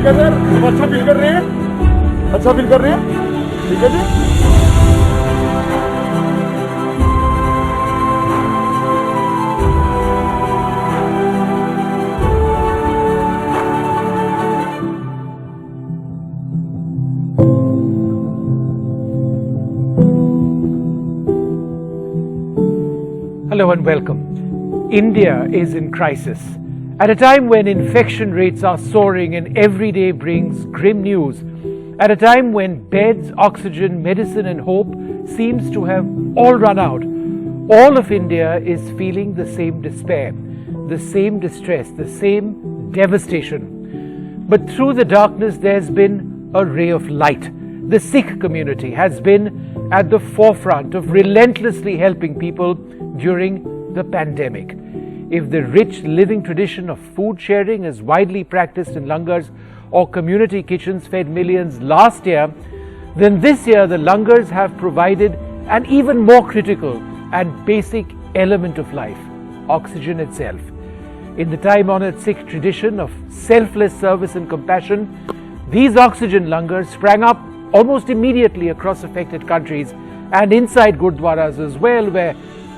ठीक है सर, तुम अच्छा फील कर रहे हैं? अच्छा फील कर रहे हैं? ठीक है जी। Hello and welcome. India is in crisis. At a time when infection rates are soaring and every day brings grim news, at a time when beds, oxygen, medicine and hope seems to have all run out, all of India is feeling the same despair, the same distress, the same devastation. But through the darkness there's been a ray of light. The Sikh community has been at the forefront of relentlessly helping people during the pandemic. If the rich living tradition of food sharing is widely practiced in langars or community kitchens fed millions last year, then this year the langars have provided an even more critical and basic element of life, oxygen itself. In the time-honoured Sikh tradition of selfless service and compassion, these oxygen langars sprang up almost immediately across affected countries and inside Gurdwaras as well, where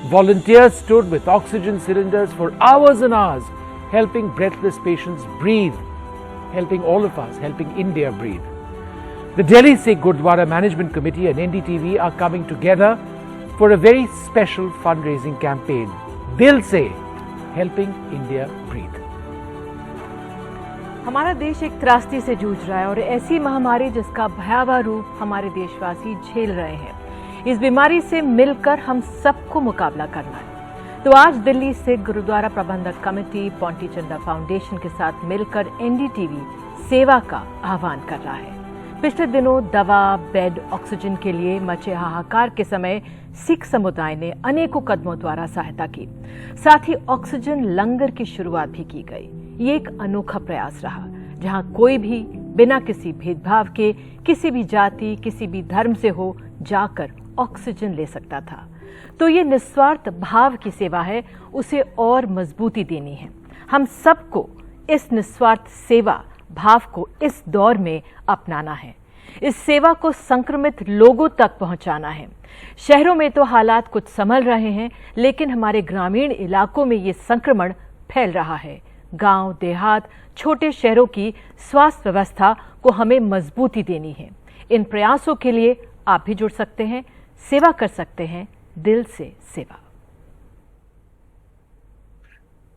volunteers stood with oxygen cylinders for hours and hours, helping breathless patients breathe, helping all of us, helping India breathe. The Delhi Sikh Gurdwara Management Committee and NDTV are coming together for a very special fundraising campaign, Dil Se, helping India breathe. हमारा देश एक त्रासदी से जूझ रहा है और ऐसी महामारी जिसका भयावह रूप हमारे देशवासी झेल रहे हैं। इस बीमारी से मिलकर हम सबको मुकाबला करना है। तो आज दिल्ली सिख गुरुद्वारा प्रबंधक कमेटी पोंटी चंदा फाउंडेशन के साथ मिलकर एनडीटीवी सेवा का आह्वान कर रहा है। पिछले दिनों दवा, बेड, ऑक्सीजन के लिए मचे हाहाकार के समय सिख समुदाय ने अनेकों कदमों द्वारा सहायता की। साथ ही ऑक्सीजन लंगर की शुरुआत भी की गई। ये एक अनोखा प्रयास रहा, जहां कोई भी बिना किसी भेदभाव के, किसी भी जाति, किसी भी धर्म से हो, जाकर ऑक्सीजन ले सकता था। तो ये निस्वार्थ भाव की सेवा है, उसे और मजबूती देनी है। हम सबको इस निस्वार्थ सेवा भाव को इस दौर में अपनाना है। इस सेवा को संक्रमित लोगों तक पहुंचाना है। शहरों में तो हालात कुछ संभल रहे हैं, लेकिन हमारे ग्रामीण इलाकों में ये संक्रमण फैल रहा है। गांव, देहात, छोटे शहरों की स्वास्थ्य व्यवस्था को हमें मजबूती देनी है। इन प्रयासों के लिए आप भी जुड़ सकते हैं, सेवा कर सकते हैं, दिल से सेवा।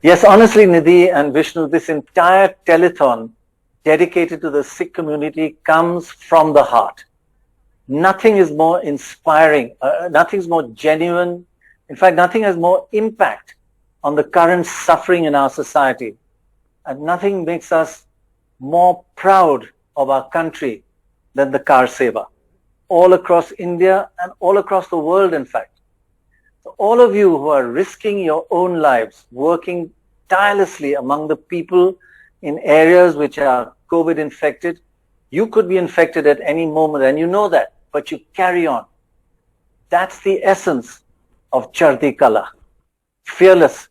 Yes, honestly, Nidhi and Vishnu, this entire telethon dedicated to the Sikh community comes from the heart. Nothing is more inspiring, nothing is more genuine. In fact, nothing has more impact on the current suffering in our society. And nothing makes us more proud of our country than the Kar Seva. All across India and all across the world, in fact. So all of you who are risking your own lives, working tirelessly among the people in areas which are COVID infected, you could be infected at any moment and you know that, but you carry on. That's the essence of Chardi Kala. Fearless,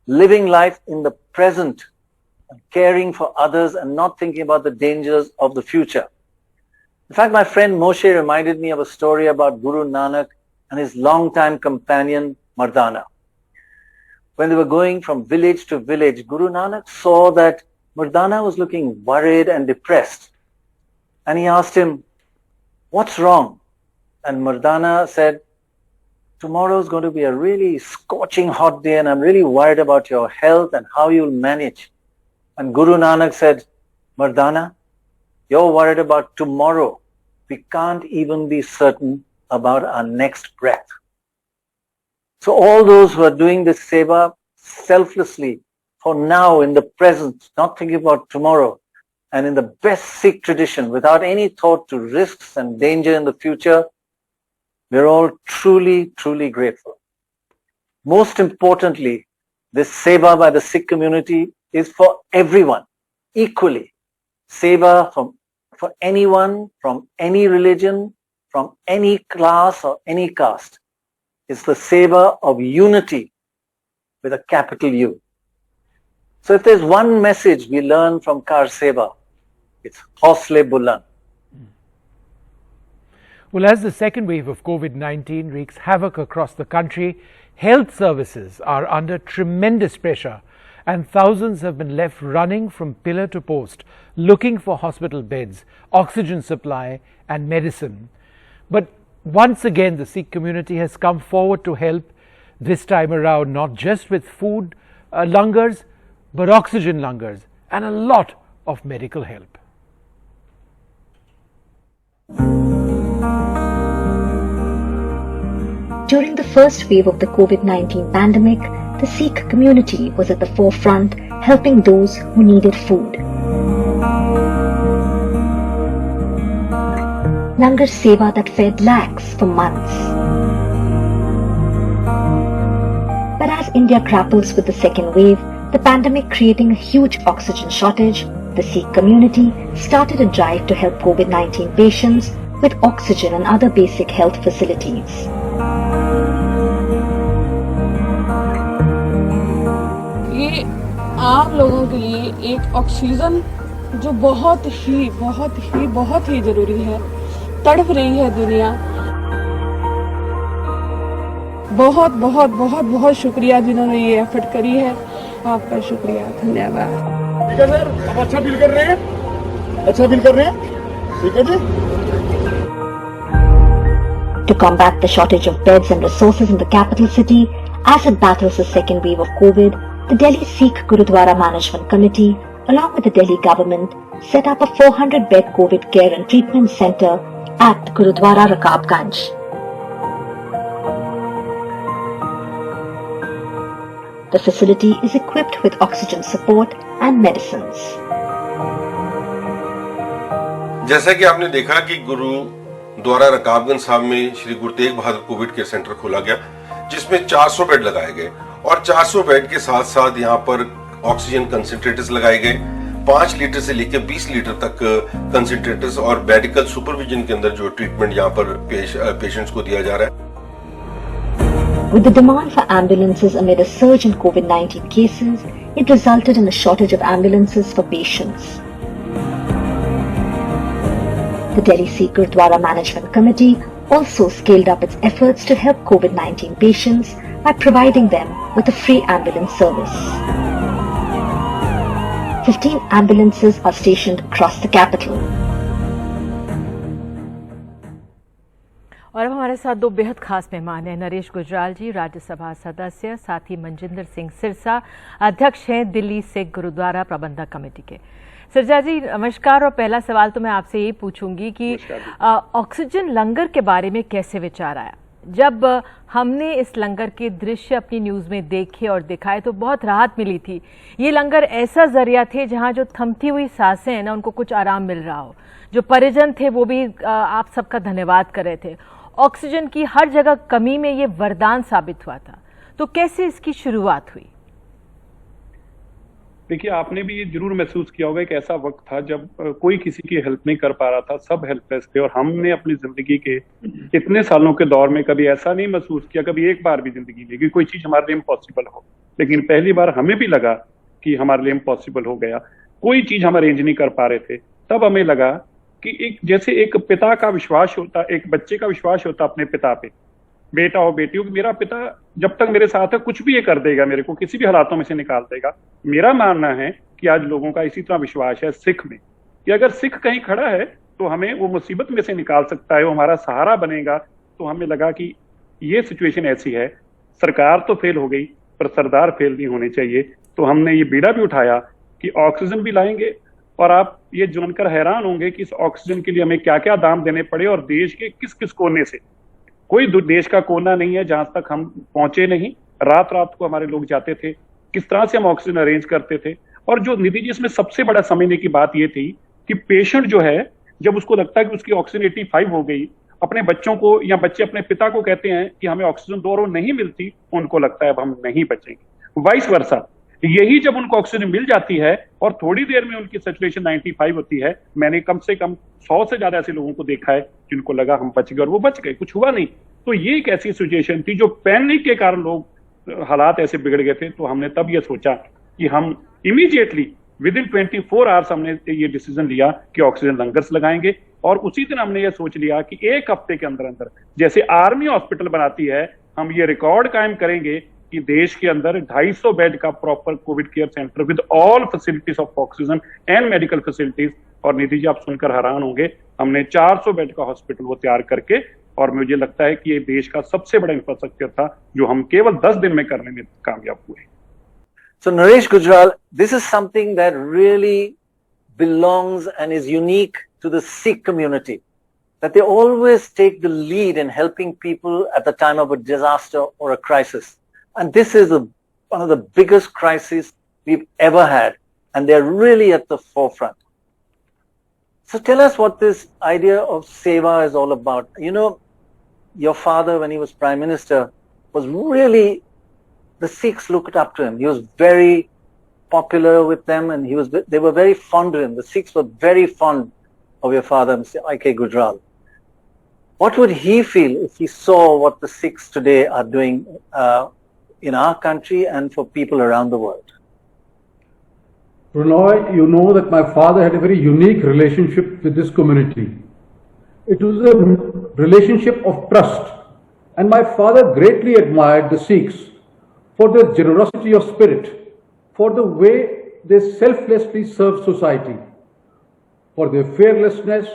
living life in the present, caring for others and not thinking about the dangers of the future. In fact, my friend Moshe reminded me of a story about Guru Nanak and his longtime companion Mardana. When they were going from village to village, Guru Nanak saw that Mardana was looking worried and depressed. And he asked him, "What's wrong?" And Mardana said, "Tomorrow is going to be a really scorching hot day and I'm really worried about your health and how you'll manage." And Guru Nanak said, "Mardana, you're worried about tomorrow. We can't even be certain about our next breath." So all those who are doing this seva selflessly for now in the present, not thinking about tomorrow, and in the best Sikh tradition, without any thought to risks and danger in the future, we're all truly, truly grateful. Most importantly, this seva by the Sikh community is for everyone, equally. Seva for anyone, from any religion, from any class or any caste. It's the seva of unity with a capital U. So if there's one message we learn from Kar Seva, It's haussle buland. Well, as the second wave of COVID-19 wreaks havoc across the country, health services are under tremendous pressure, and thousands have been left running from pillar to post, looking for hospital beds, oxygen supply and medicine. But once again, the Sikh community has come forward to help, this time around not just with food langars, but oxygen langars and a lot of medical help. During the first wave of the COVID-19 pandemic, the Sikh community was at the forefront, helping those who needed food. Langar seva that fed lakhs for months. But as India grapples with the second wave, the pandemic creating a huge oxygen shortage, the Sikh community started a drive to help COVID-19 patients with oxygen and other basic health facilities. ये आम लोगों के लिए एक oxygen जो बहुत ही जरूरी है, तड़प रही है दुनिया। बहुत शुक्रिया जिन्होंने ये एफर्ट करी है, आपका शुक्रिया, धन्यवाद। ठीक है सर, अब अच्छा फील कर रहे हैं? अच्छा फील कर रहे हैं? ठीक है जी। To combat the shortage of beds and resources in the capital city, as it battles the second wave of COVID, the Delhi Sikh Gurudwara Management Committee, along with the Delhi government, set up a 400-bed COVID care and treatment centre at Gurudwara Rakabganj. The facility is equipped with oxygen support and medicines. जैसा कि आपने देखा कि गुरुद्वारा रकाबगंज साहब में Shri Guru Tegh Bahadur Covid care centre खोला गया, जिसमें 400 बेड लगाए गए और 400 बेड के साथ साथ यहाँ पर ऑक्सीजन कंसंट्रेटर्स लगाए गए। 5 लीटर से लेकर 20 लीटर तक कंसंट्रेटर्स और मेडिकल सुपरविजन के अंदर जो ट्रीटमेंट यहाँ पर पेशेंट्स को दिया जा रहा है। With the demand for ambulances amid a surge in COVID-19 cases, it resulted in a shortage of ambulances for patients. The Delhi Sikh Gurudwara Management Committee also scaled up its efforts to help COVID-19 patients by providing them with a free ambulance service. 15 ambulances are stationed across the capital. और अब हमारे साथ दो बेहद खास मेहमान हैं। नरेश गुजराल जी, राज्यसभा सदस्य, साथ ही मनजिंदर सिंह सिरसा, अध्यक्ष हैं दिल्ली सिख गुरुद्वारा प्रबंधक कमेटी के। सिरसा जी नमस्कार। और पहला सवाल तो मैं आपसे यही पूछूंगी कि ऑक्सीजन लंगर के बारे में कैसे विचार आया? जब हमने इस लंगर के दृश्य अपनी न्यूज में देखे और दिखाए तो बहुत राहत मिली थी। ये लंगर ऐसा जरिया थे जहां जो थमती हुई सांसें हैं ना, उनको कुछ आराम मिल रहा हो। जो परिजन थे वो भी आप सबका धन्यवाद कर रहे थे। ऑक्सीजन की हर जगह कमी में ये वरदान साबित हुआ था। तो कैसे इसकी शुरुआत हुई? देखिए, आपने भी ये जरूर महसूस किया होगा, एक ऐसा वक्त था जब कोई किसी की हेल्प नहीं कर पा रहा था, सब हेल्पलेस थे। और हमने अपनी जिंदगी के इतने सालों के दौर में कभी ऐसा नहीं महसूस किया, कभी एक बार भी जिंदगी में, कि कोई चीज हमारे लिए इम्पॉसिबल हो। लेकिन पहली बार हमें भी लगा कि हमारे लिए इम्पॉसिबल हो गया, कोई चीज हम अरेंज नहीं कर पा रहे थे। तब हमें लगा कि एक जैसे एक पिता का विश्वास होता, एक बच्चे का विश्वास होता अपने पिता पे, बेटा हो बेटी हो, मेरा पिता जब तक मेरे साथ है कुछ भी ये कर देगा, मेरे को किसी भी हालातों में से निकाल देगा। मेरा मानना है कि आज लोगों का इसी तरह विश्वास है सिख में, कि अगर सिख कहीं खड़ा है तो हमें वो मुसीबत में से निकाल सकता है, वो हमारा सहारा बनेगा। तो हमें लगा कि ये सिचुएशन ऐसी है, सरकार तो फेल हो गई पर सरदार फेल नहीं होने चाहिए। तो हमने ये बीड़ा भी उठाया कि ऑक्सीजन भी लाएंगे, और आप ये जानकर हैरान होंगे कि इस ऑक्सीजन के लिए हमें क्या क्या दाम देने पड़े, और देश के किस किस कोने से। कोई देश का कोना नहीं है जहां तक हम पहुंचे नहीं। रात रात को हमारे लोग जाते थे, किस तरह से हम ऑक्सीजन अरेंज करते थे। और जो निधि जी इसमें सबसे बड़ा समझने की बात ये थी कि पेशेंट जो है, जब उसको लगता है कि उसकी ऑक्सीजन 85 हो गई, अपने बच्चों को या बच्चे अपने पिता को कहते हैं कि हमें ऑक्सीजन 2 और नहीं मिलती, उनको लगता है अब हम नहीं बचेंगे। वाइस वर्सा, यही जब उनको ऑक्सीजन मिल जाती है और थोड़ी देर में उनकी सैचुरेशन 95 होती है, मैंने कम से कम 100 से ज्यादा ऐसे लोगों को देखा है जिनको लगा हम बच गए, और वो बच गए, कुछ हुआ नहीं। तो ये एक ऐसी सिचुएशन थी जो पैनिक के कारण लोग हालात ऐसे बिगड़ गए थे। तो हमने तब ये सोचा कि हम इमीडिएटली विद इन 24 आवर्स हमने ये डिसीजन लिया कि ऑक्सीजन लंगर्स लगाएंगे, और उसी दिन हमने ये सोच लिया कि एक हफ्ते के अंदर अंदर जैसे आर्मी हॉस्पिटल बनाती है, हम ये रिकॉर्ड कायम करेंगे कि देश के अंदर 250 बेड का proper Covid care centre with all facilities of oxygen and medical facilities. और निधि जी, आप सुनकर हैरान होंगे, हमने 400 बेड का हॉस्पिटल वो तैयार करके, और मुझे लगता है कि ये देश का सबसे बड़ा इंफ्रास्ट्रक्चर था जो हम केवल 10 दिन में करने में कामयाब हुए। So Naresh Gujral, this is something that really belongs and is unique to the Sikh community, that they always take the lead in helping people at the time of a disaster or a crisis. And this is one of the biggest crises we've ever had, and they're really at the forefront. So tell us what this idea of Seva is all about. You know, your father, when he was Prime Minister, was really, the Sikhs looked up to him. He was very popular with them, and they were very fond of him. The Sikhs were very fond of your father, Mr. I.K. Gujral. What would he feel if he saw what the Sikhs today are doing in our country and for people around the world? Pranoy, you know that my father had a very unique relationship with this community. It was a relationship of trust, and my father greatly admired the Sikhs for their generosity of spirit, for the way they selflessly served society, for their fearlessness,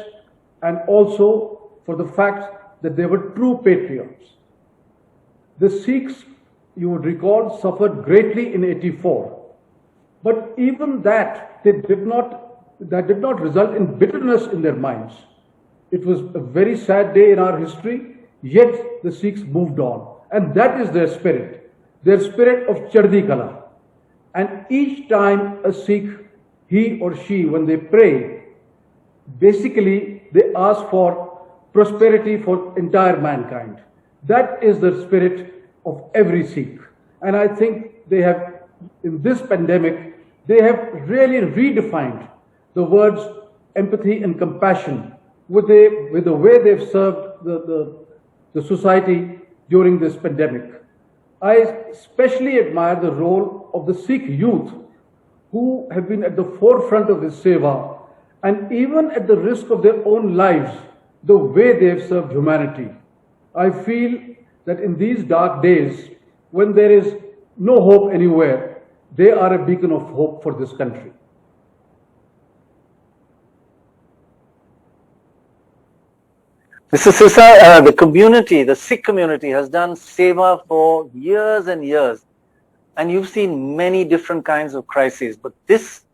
and also for the fact that they were true patriots. The Sikhs, you would recall, suffered greatly in 84. But even that did not result in bitterness in their minds. It was a very sad day in our history, yet the Sikhs moved on. And that is their spirit of Chardi Kala. And each time a Sikh, he or she, when they pray, basically they ask for prosperity for entire mankind. That is the spirit of every Sikh. And I think they have, in this pandemic, they have really redefined the words empathy and compassion with the way they've served the society during this pandemic. I especially admire the role of the Sikh youth, who have been at the forefront of this seva, and even at the risk of their own lives, the way they have served humanity. I feel that in these dark days, when there is no hope anywhere, they are a beacon of hope for this country. Mr. Sirsa, the community, the Sikh community has done seva for years and years, and you've seen many different kinds of crises, but this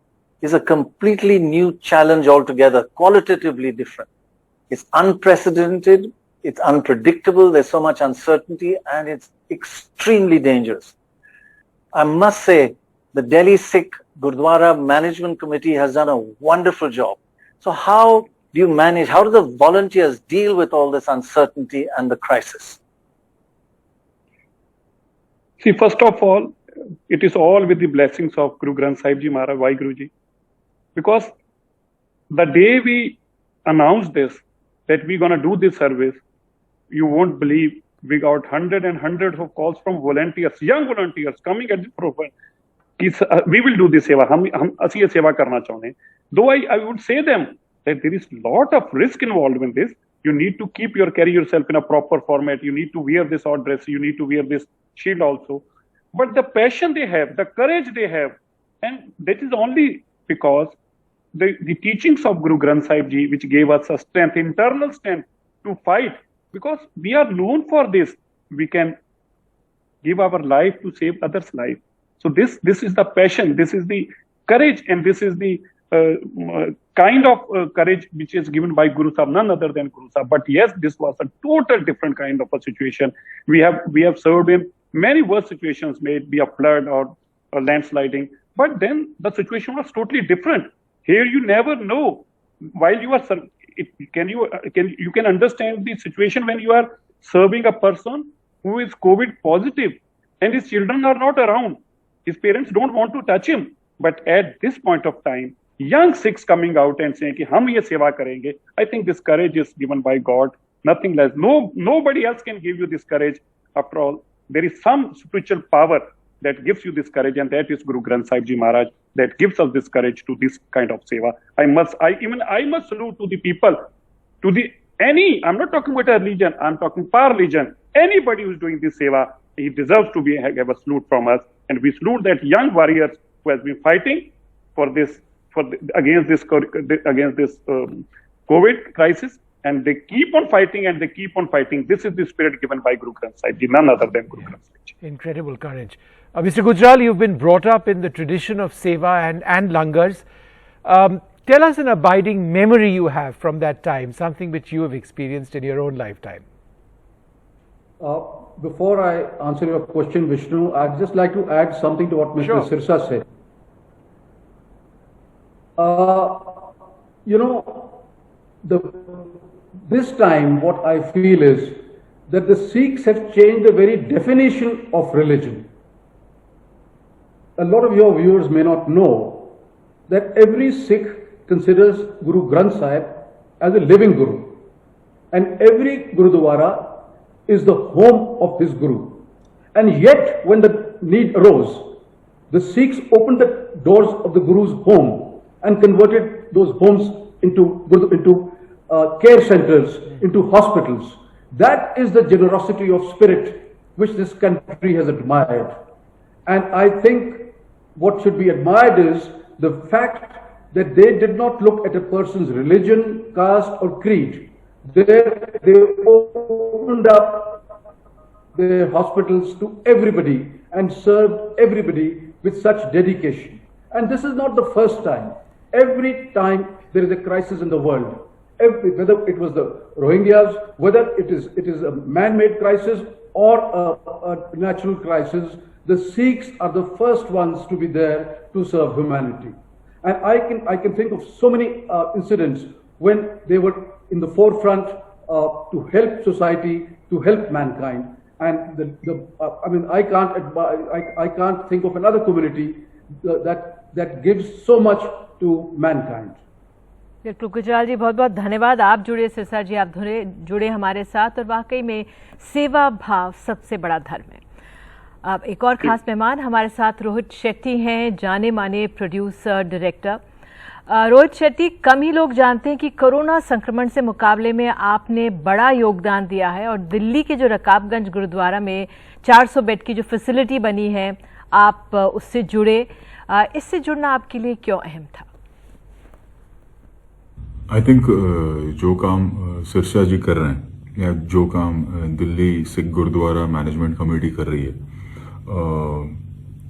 is a completely new challenge altogether, qualitatively different. It's unprecedented, it's unpredictable, there's so much uncertainty, and it's extremely dangerous. I must say, the Delhi Sikh Gurdwara Management Committee has done a wonderful job. So how do you manage, how do the volunteers deal with all this uncertainty and the crisis? See, first of all, it is all with the blessings of Guru Granth Sahib Ji Maharaj, Vaheguru Ji. Because the day we announced this, that we're going to do this service, you won't believe, we got hundreds and hundreds of calls from volunteers, young volunteers coming at the profile. We will do this seva. हम असी ये सेवा करना चाहते हैं. Though I would say them that there is a lot of risk involved in this. You need to carry yourself in a proper format. You need to wear this odd dress. You need to wear this shield also. But the passion they have, the courage they have, and that is only because the teachings of Guru Granth Sahib Ji, which gave us a strength, internal strength to fight. Because we are known for this. We can give our life to save others' life. So this is the passion, this is the courage, and this is the kind of courage which is given by Guru Sahib, none other than Guru Sahib. But yes, this was a total different kind of a situation. We have served in many worse situations, may it be a flood or landsliding. But then the situation was totally different. Here you never know while you are you can understand the situation when you are serving a person who is COVID positive and his children are not around. His parents don't want to touch him. But at this point of time, young Sikhs coming out and saying, ki, hum ye seva karenge, I think this courage is given by God, nothing less. Nobody else can give you this courage. After all, there is some spiritual power that gives you this courage, and that is Guru Granth Sahib Ji Maharaj that gives us this courage to this kind of seva. I must salute to the people, to the I'm not talking about a religion, I'm talking per religion. Anybody who's doing this seva, he deserves to have a salute from us, and we salute that young warriors who has been fighting against this COVID crisis. And they keep on fighting and they keep on fighting. This is the spirit given by Guru Granth Sahib Ji, none other than Guru Granth Sahib Ji. Incredible courage. Mr. Gujral, you've been brought up in the tradition of seva and langars. Tell us an abiding memory you have from that time, something which you have experienced in your own lifetime. Before I answer your question, Vishnu, I'd just like to add something to what Mr. Sirsa said. This time what I feel is that the Sikhs have changed the very definition of religion. A lot of your viewers may not know that every Sikh considers Guru Granth Sahib as a living Guru, and every Gurudwara is the home of his Guru. And yet when the need arose, the Sikhs opened the doors of the Guru's home and converted those homes into care centers, into hospitals. That is the generosity of spirit which this country has admired. And I think what should be admired is the fact that they did not look at a person's religion, caste or creed. They opened up their hospitals to everybody and served everybody with such dedication. And this is not the first time. Every time there is a crisis in the world, whether it was the Rohingyas, whether it is a man-made crisis or a natural crisis, the Sikhs are the first ones to be there to serve humanity. And I can think of so many incidents when they were in the forefront to help society, to help mankind. And I can't think of another community that gives so much to mankind. बिल्कुल गुजराल जी, बहुत बहुत धन्यवाद। आप जुड़े सिरसा जी, आप जुड़े हमारे साथ, और वाकई में सेवा भाव सबसे बड़ा धर्म है। अब एक और खास मेहमान हमारे साथ रोहित शेट्टी हैं, जाने माने प्रोड्यूसर, डायरेक्टर। रोहित शेट्टी, कम ही लोग जानते हैं कि कोरोना संक्रमण से मुकाबले में आपने बड़ा योगदान दिया है, और दिल्ली के जो रकाबगंज गुरुद्वारा में 400 बेड की जो फैसिलिटी बनी है, आप उससे जुड़े। इससे जुड़ना आपके लिए क्यों अहम था? आई थिंक जो काम सिरसा जी कर रहे हैं, या जो काम दिल्ली सिख गुरुद्वारा मैनेजमेंट कमेटी कर रही है,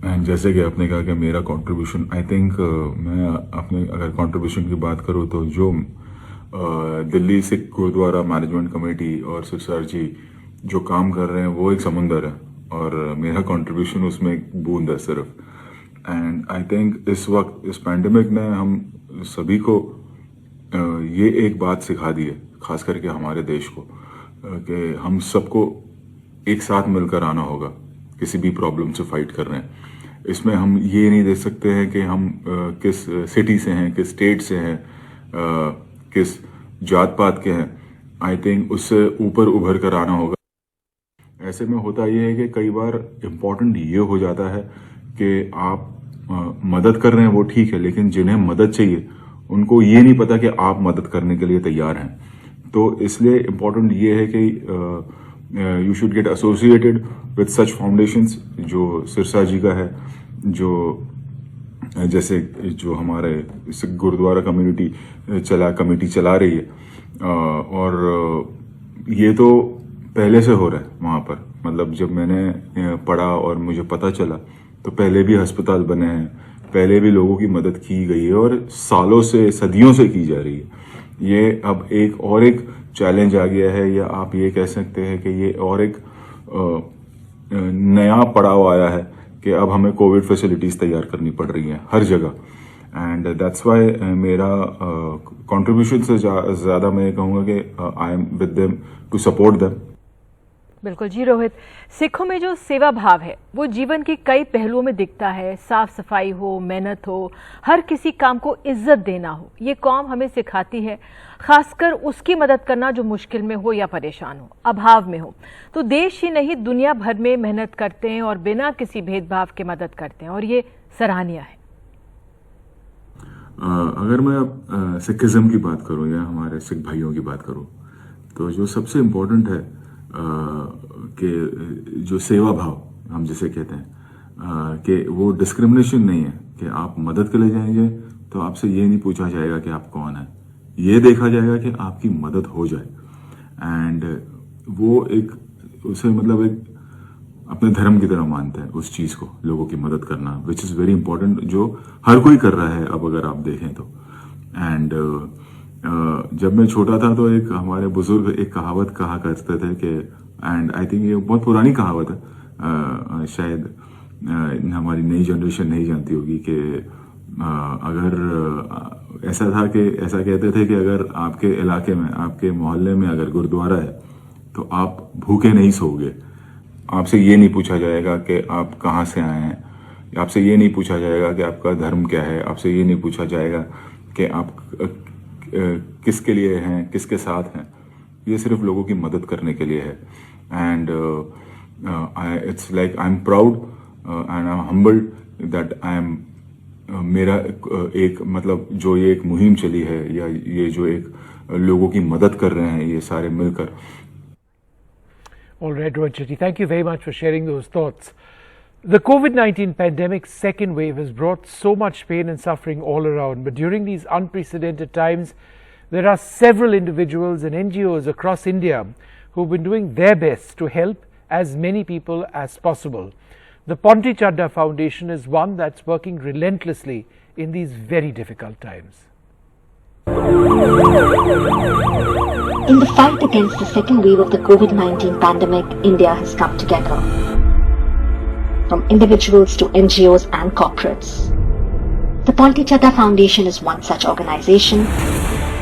एंड जैसे कि आपने कहा कि मेरा कंट्रीब्यूशन, आई थिंक मैं अपने अगर कंट्रीब्यूशन की बात करूं तो जो दिल्ली सिख गुरुद्वारा मैनेजमेंट कमेटी और सिरसा जी जो काम कर रहे हैं वो एक समंदर है, और मेरा कंट्रीब्यूशन उसमें एक बूंद है सिर्फ। एंड आई थिंक इस वक्त इस पैंडेमिक ने हम सभी को ये एक बात सिखा दी है, खास करके हमारे देश को, कि हम सबको एक साथ मिलकर आना होगा किसी भी प्रॉब्लम से फाइट कर रहे हैं। इसमें हम ये नहीं देख सकते हैं कि हम किस सिटी से हैं, किस स्टेट से हैं, किस जात पात के हैं। आई थिंक उससे ऊपर उभर कर आना होगा। ऐसे में होता ये है कि कई बार इम्पोर्टेंट ये हो जाता है कि आप मदद कर रहे हैं, वो ठीक है, लेकिन जिन्हें मदद चाहिए उनको ये नहीं पता कि आप मदद करने के लिए तैयार हैं। तो इसलिए इम्पोर्टेंट ये है कि you should get associated with such foundations, जो सिरसा जी का है, जो जैसे जो हमारे सिख गुरुद्वारा कमेटी चला रही है, और ये तो पहले से हो रहा है वहाँ पर। मतलब जब मैंने पढ़ा और मुझे पता चला तो पहले भी अस्पताल बने हैं, पहले भी लोगों की मदद की गई है, और सालों से, सदियों से की जा रही है। ये अब एक चैलेंज आ गया है, या आप ये कह सकते हैं कि ये और एक नया पड़ाव आया है कि अब हमें कोविड फैसिलिटीज तैयार करनी पड़ रही हैं हर जगह। एंड दैट्स व्हाई मेरा कंट्रीब्यूशन से ज्यादा मैं कहूँगा कि I am with them to support them. बिल्कुल जी रोहित, सिखों में जो सेवा भाव है वो जीवन के कई पहलुओं में दिखता है। साफ सफाई हो, मेहनत हो, हर किसी काम को इज्जत देना हो, ये कौम हमें सिखाती है। खासकर उसकी मदद करना जो मुश्किल में हो या परेशान हो, अभाव में हो। तो देश ही नहीं दुनिया भर में मेहनत करते हैं और बिना किसी भेदभाव के मदद करते हैं, और ये सराहनीय है। अगर मैं अब सिखिज्म की बात करूं या हमारे सिख भाइयों की बात करूं, तो जो सबसे इम्पोर्टेंट है कि जो सेवा भाव हम जिसे कहते हैं कि वो डिस्क्रिमिनेशन नहीं है कि आप मदद के लिए जाएंगे तो आपसे ये नहीं पूछा जाएगा कि आप कौन है, ये देखा जाएगा कि आपकी मदद हो जाए। एंड वो एक उसे मतलब एक अपने धर्म की तरह मानते हैं उस चीज को, लोगों की मदद करना, विच इज वेरी इंपॉर्टेंट, जो हर कोई कर रहा है अब अगर आप देखें तो। एंड जब मैं छोटा था तो एक हमारे बुजुर्ग एक कहावत कहा करते थे कि, एंड आई थिंक ये बहुत पुरानी कहावत है, शायद हमारी नई जनरेशन नहीं जानती होगी कि अगर ऐसा था कि ऐसा कहते थे कि अगर आपके इलाके में, आपके मोहल्ले में अगर गुरुद्वारा है तो आप भूखे नहीं सोओगे। आपसे ये नहीं पूछा जाएगा कि आप कहाँ से आए हैं, आपसे ये नहीं पूछा जाएगा कि आपका धर्म क्या है, आपसे ये नहीं पूछा जाएगा कि आप किसके लिए हैं, किसके साथ हैं। ये सिर्फ लोगों की मदद करने के लिए है। And it's like I am proud and I am humbled that I am मेरा एक मतलब जो ये एक मुहिम चली है या ये जो एक लोगों की मदद कर रहे हैं ये सारे मिलकर। All right, Rohit Shetty, thank you very much for sharing those thoughts. The COVID-19 pandemic's second wave has brought so much pain and suffering all around, but during these unprecedented times, there are several individuals and NGOs across India who've been doing their best to help as many people as possible. The Ponti Chadda Foundation is one that's working relentlessly in these very difficult times. In the fight against the second wave of the COVID-19 pandemic, India has come together. From individuals to NGOs and corporates. The Ponti Chadda Foundation is one such organization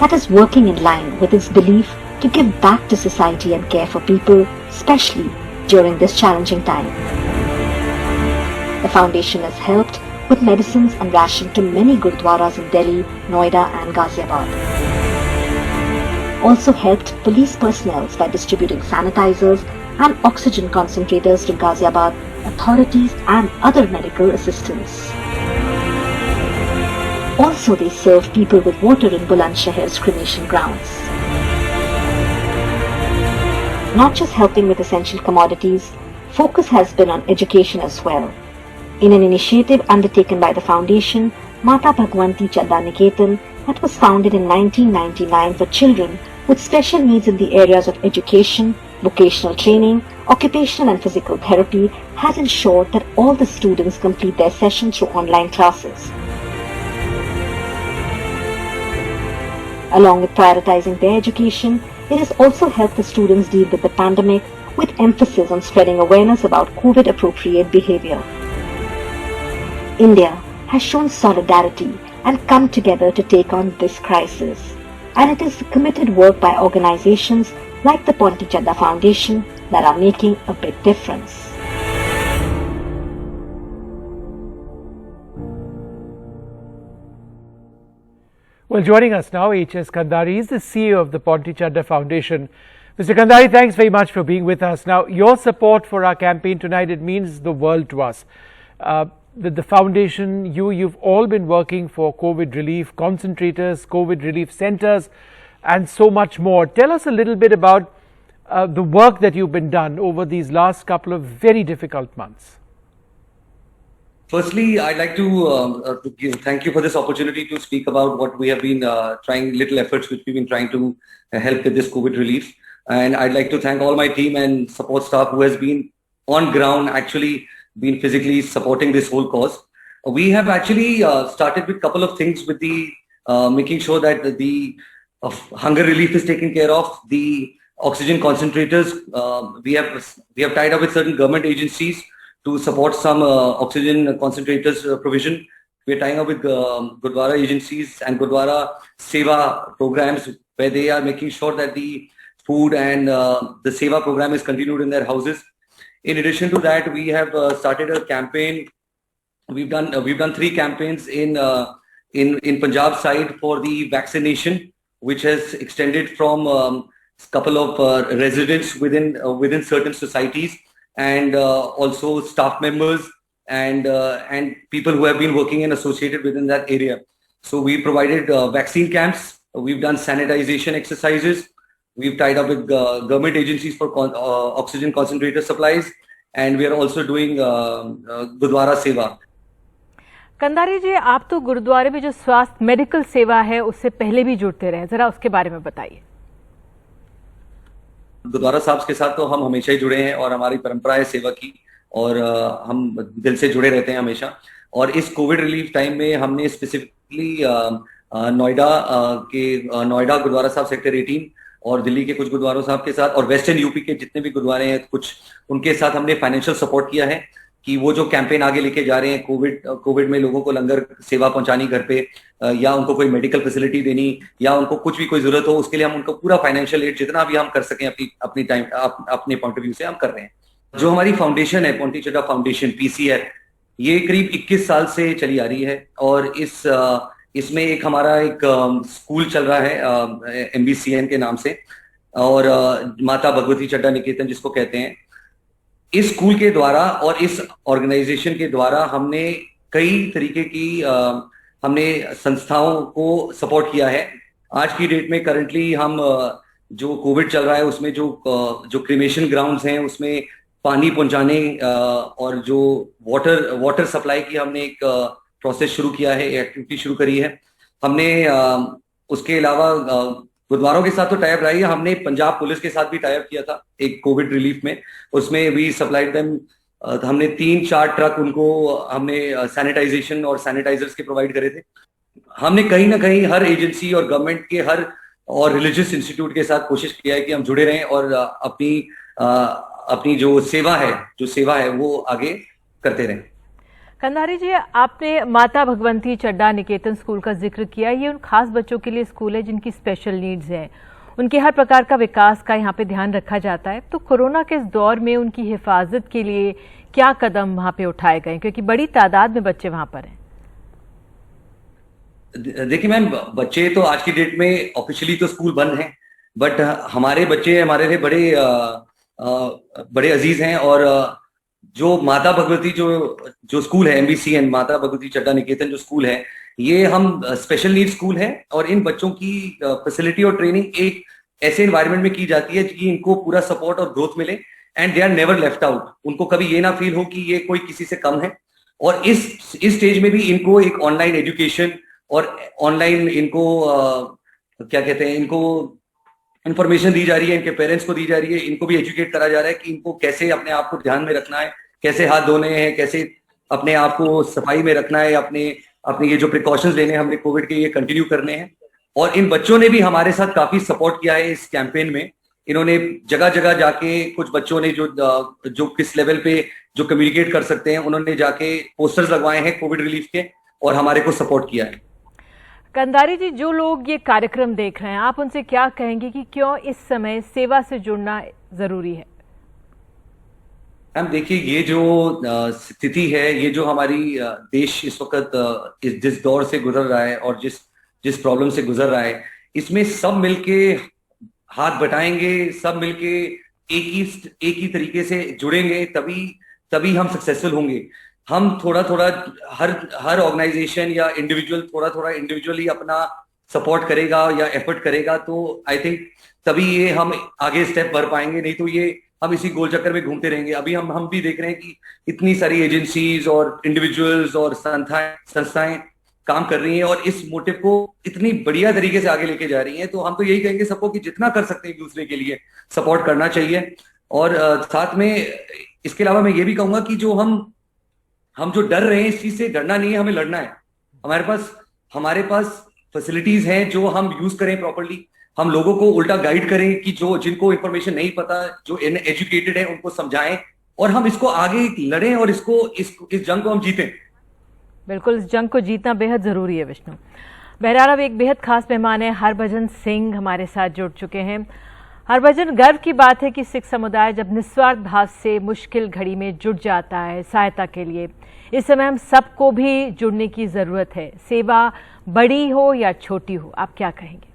that is working in line with its belief to give back to society and care for people, especially during this challenging time. The foundation has helped with medicines and ration to many gurudwaras in Delhi, Noida and Ghaziabad. Also helped police personnel by distributing sanitizers and oxygen concentrators to Ghaziabad authorities and other medical assistance. Also they serve people with water in Bulandshahar's cremation grounds. Not just helping with essential commodities, focus has been on education as well. In an initiative undertaken by the foundation, Mata Bhagwanti Chadda Niketan, that was founded in 1999 for children with special needs in the areas of education, vocational training, occupational and physical therapy, has ensured that all the students complete their sessions through online classes. Along with prioritizing their education, it has also helped the students deal with the pandemic with emphasis on spreading awareness about COVID-appropriate behavior. India has shown solidarity and come together to take on this crisis. And it is the committed work by organizations like the Ponti Chadda Foundation that are making a big difference. Well, joining us now, H.S. Kandari is the CEO of the Ponti Chadda Foundation. Mr. Kandari, thanks very much for being with us. Now, your support for our campaign tonight, it means the world to us. The foundation, you've all been working for COVID relief concentrators, COVID relief centers, and so much more. Tell us a little bit about the work that you've been done over these last couple of very difficult months. Firstly, I'd like to thank you for this opportunity to speak about what we have been trying, little efforts which we've been trying to help with this COVID relief. And I'd like to thank all my team and support staff who has been on ground, actually been physically supporting this whole cause. We have actually started with a couple of things with the making sure that the hunger relief is taken care of, the oxygen concentrators. We have tied up with certain government agencies to support some oxygen concentrators provision. We are tying up with Gurdwara agencies and Gurdwara Seva programs where they are making sure that the food, and the Seva program is continued in their houses. In addition to that, we have started a campaign. We've done 3 campaigns in Punjab side for the vaccination, which has extended from couple of residents within certain societies, and also staff members and people who have been working and associated within that area. So we provided vaccine camps. We've done sanitization exercises. We've tied up with government agencies for oxygen concentrator supplies, and we are also doing Gurdwara Seva. Kandhari जी, आप तो गुरुद्वारे में जो स्वास्थ्य medical सेवा है उससे पहले भी जुड़ते रहे, जरा उसके बारे में बताइए। गुरुद्वारा साहब के साथ तो हम हमेशा ही जुड़े हैं और हमारी परंपरा है सेवा की, और हम दिल से जुड़े रहते हैं हमेशा। और इस कोविड रिलीफ टाइम में हमने स्पेसिफिकली नोएडा गुरुद्वारा साहब सेक्टर 18 और दिल्ली के कुछ गुरुद्वारों साहब के साथ और वेस्टर्न यूपी के जितने भी गुरुद्वारे हैं कुछ, उनके साथ हमने फाइनेंशियल सपोर्ट किया है कि वो जो कैंपेन आगे लेके जा रहे हैं कोविड में लोगों को लंगर सेवा पहुंचानी घर पे, या उनको कोई मेडिकल फैसिलिटी देनी, या उनको कुछ भी कोई जरूरत हो, उसके लिए हम उनको पूरा फाइनेंशियल एड जितना भी हम कर सकें अपने पॉइंट ऑफ व्यू से हम कर रहे हैं। जो हमारी फाउंडेशन है पोंटी चड्ढा फाउंडेशन PCF, ये करीब 21 साल से चली आ रही है, और इसमें एक हमारा एक स्कूल चल रहा है MBCN के नाम से, और माता भगवती चड्ढा निकेतन जिसको कहते हैं। इस स्कूल के द्वारा और इस ऑर्गेनाइजेशन के द्वारा हमने कई तरीके की हमने संस्थाओं को सपोर्ट किया है। आज की डेट में करंटली हम जो कोविड चल रहा है उसमें जो क्रिमेशन ग्राउंड्स हैं उसमें पानी पहुंचाने और जो वाटर सप्लाई की हमने एक प्रोसेस शुरू किया है, एक्टिविटी शुरू करी है हमने। उसके अलावा गुरुद्वारों के साथ तो टाइप रही है, हमने पंजाब पुलिस के साथ भी टाइप किया था एक कोविड रिलीफ में, उसमें वी सप्लाइड देम। हमने 3-4 ट्रक उनको हमने सैनिटाइजेशन और सैनिटाइजर्स के प्रोवाइड करे थे। हमने कहीं ना कहीं हर एजेंसी और गवर्नमेंट के और रिलीजियस इंस्टीट्यूट के साथ कोशिश किया है कि हम जुड़े रहें और अपनी जो सेवा है वो आगे करते रहें। कंधारी जी, आपने माता भगवंती चड्ढा निकेतन स्कूल का जिक्र किया। ये उन खास बच्चों के लिए स्कूल है जिनकी स्पेशल नीड्स हैं, उनके हर प्रकार का विकास का यहाँ पे ध्यान रखा जाता है। तो कोरोना के इस दौर में उनकी हिफाजत के लिए क्या कदम वहाँ पे उठाए गए, क्योंकि बड़ी तादाद में बच्चे वहाँ पर हैं? देखिए मैम, बच्चे तो आज की डेट में ऑफिशियली तो स्कूल बंद हैं, बट हमारे बच्चे हमारे लिए बड़े अजीज हैं। और जो माता भगवती जो स्कूल है MBCN माता भगवती चड्ढा निकेतन जो स्कूल है, ये हम स्पेशल नीड स्कूल है, और इन बच्चों की फैसिलिटी और ट्रेनिंग एक ऐसे एनवायरनमेंट में की जाती है कि इनको पूरा सपोर्ट और ग्रोथ मिले, and they are never left out. उनको कभी ये ना फील हो कि ये कोई किसी से कम है। और इस स्टेज में भी इनको एक ऑनलाइन एजुकेशन और ऑनलाइन इनको क्या कहते हैं, इनको इंफॉर्मेशन दी जा रही है, इनके पेरेंट्स को दी जा रही है, इनको भी एजुकेट करा जा रहा है कि इनको कैसे अपने आप को ध्यान में रखना है, कैसे हाथ धोने हैं, कैसे अपने आप को सफाई में रखना है, अपने ये जो प्रिकॉशंस लेने हैं हमने कोविड के ये कंटिन्यू करने हैं। और इन बच्चों ने भी हमारे साथ काफी सपोर्ट किया है इस कैंपेन में। इन्होंने जगह जगह जाके, कुछ बच्चों ने जो किस लेवल पे जो कम्युनिकेट कर सकते हैं, उन्होंने जाके पोस्टर्स लगवाए हैं कोविड रिलीफ के और हमारे को सपोर्ट किया है। कंधारी जी, जो लोग ये कार्यक्रम देख रहे हैं, आप उनसे क्या कहेंगे कि क्यों इस समय सेवा से जुड़ना जरूरी है? मैम देखिए, ये जो स्थिति है, ये जो हमारी देश इस वक्त जिस दौर से गुजर रहा है और जिस प्रॉब्लम से गुजर रहा है, इसमें सब मिलके हाथ बटाएंगे, सब मिलके एक ही तरीके से जुड़ेंगे, तभी हम सक्सेसफुल होंगे। हम थोड़ा हर ऑर्गेनाइजेशन या इंडिविजुअल थोड़ा इंडिविजुअली अपना सपोर्ट करेगा या एफर्ट करेगा, तो आई थिंक तभी ये हम आगे स्टेप बढ़ पाएंगे, नहीं तो ये हम इसी गोल चक्कर में घूमते रहेंगे। अभी हम भी देख रहे हैं कि इतनी सारी एजेंसीज और इंडिविजुअल्स और संस्थाएं काम कर रही हैं और इस मोटिव को इतनी बढ़िया तरीके से आगे लेके जा रही हैं। तो हम तो यही कहेंगे सबको कि जितना कर सकते हैं दूसरे के लिए सपोर्ट करना चाहिए। और साथ में इसके अलावा मैं ये भी कहूंगा कि जो हम जो डर रहे हैं, इस चीज से डरना नहीं है, हमें लड़ना है। हमारे पास फैसिलिटीज हैं जो हम यूज करें प्रॉपर्ली, हम लोगों को उल्टा गाइड करें कि जिनको इंफॉर्मेशन नहीं पता, जो एजुकेटेड है, उनको समझाएं और हम इसको आगे लड़ें और इस जंग को हम जीतें। बिल्कुल, इस जंग को जीतना बेहद जरूरी है। विष्णु बहरार, अब एक बेहद खास मेहमान है, हरभजन सिंह हमारे साथ जुड़ चुके हैं। हरभजन, गर्व की बात है कि सिख समुदाय जब निस्वार्थ भाव से मुश्किल घड़ी में जुट जाता है सहायता के लिए। इस समय हम सबको भी जुड़ने की जरूरत है, सेवा बड़ी हो या छोटी हो। आप क्या कहेंगे?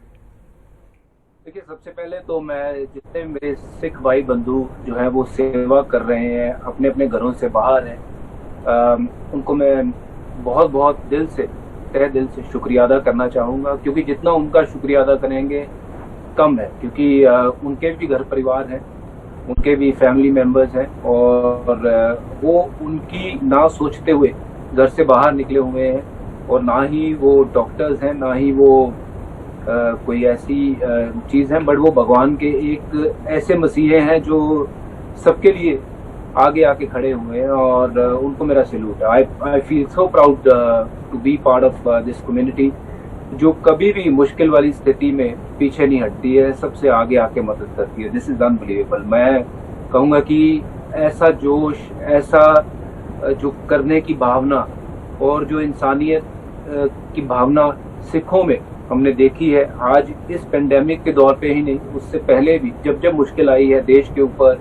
देखिए, सबसे पहले तो मैं जितने मेरे सिख भाई बंधु जो है वो सेवा कर रहे हैं, अपने अपने घरों से बाहर हैं, उनको मैं बहुत बहुत दिल से, तहे दिल से शुक्रिया अदा करना चाहूँगा, क्योंकि जितना उनका शुक्रिया अदा करेंगे कम है, क्योंकि उनके भी घर परिवार हैं, उनके भी फैमिली मेंबर्स हैं, और वो उनकी ना सोचते हुए घर से बाहर निकले हुए हैं, और ना ही वो डॉक्टर्स हैं, ना ही वो कोई ऐसी चीज़ है, बट वो भगवान के एक ऐसे मसीहे हैं जो सबके लिए आगे आके खड़े हुए हैं, और उनको मेरा सैल्यूट है। I feel so proud to be part of this community, जो कभी भी मुश्किल वाली स्थिति में पीछे नहीं हटती है, सबसे आगे आके मदद करती है। This is unbelievable. मैं कहूँगा कि ऐसा जोश, ऐसा जो करने की भावना और जो इंसानियत की भावना सिखों में हमने देखी है, आज इस पेंडेमिक के दौर पे ही नहीं, उससे पहले भी जब जब मुश्किल आई है देश के ऊपर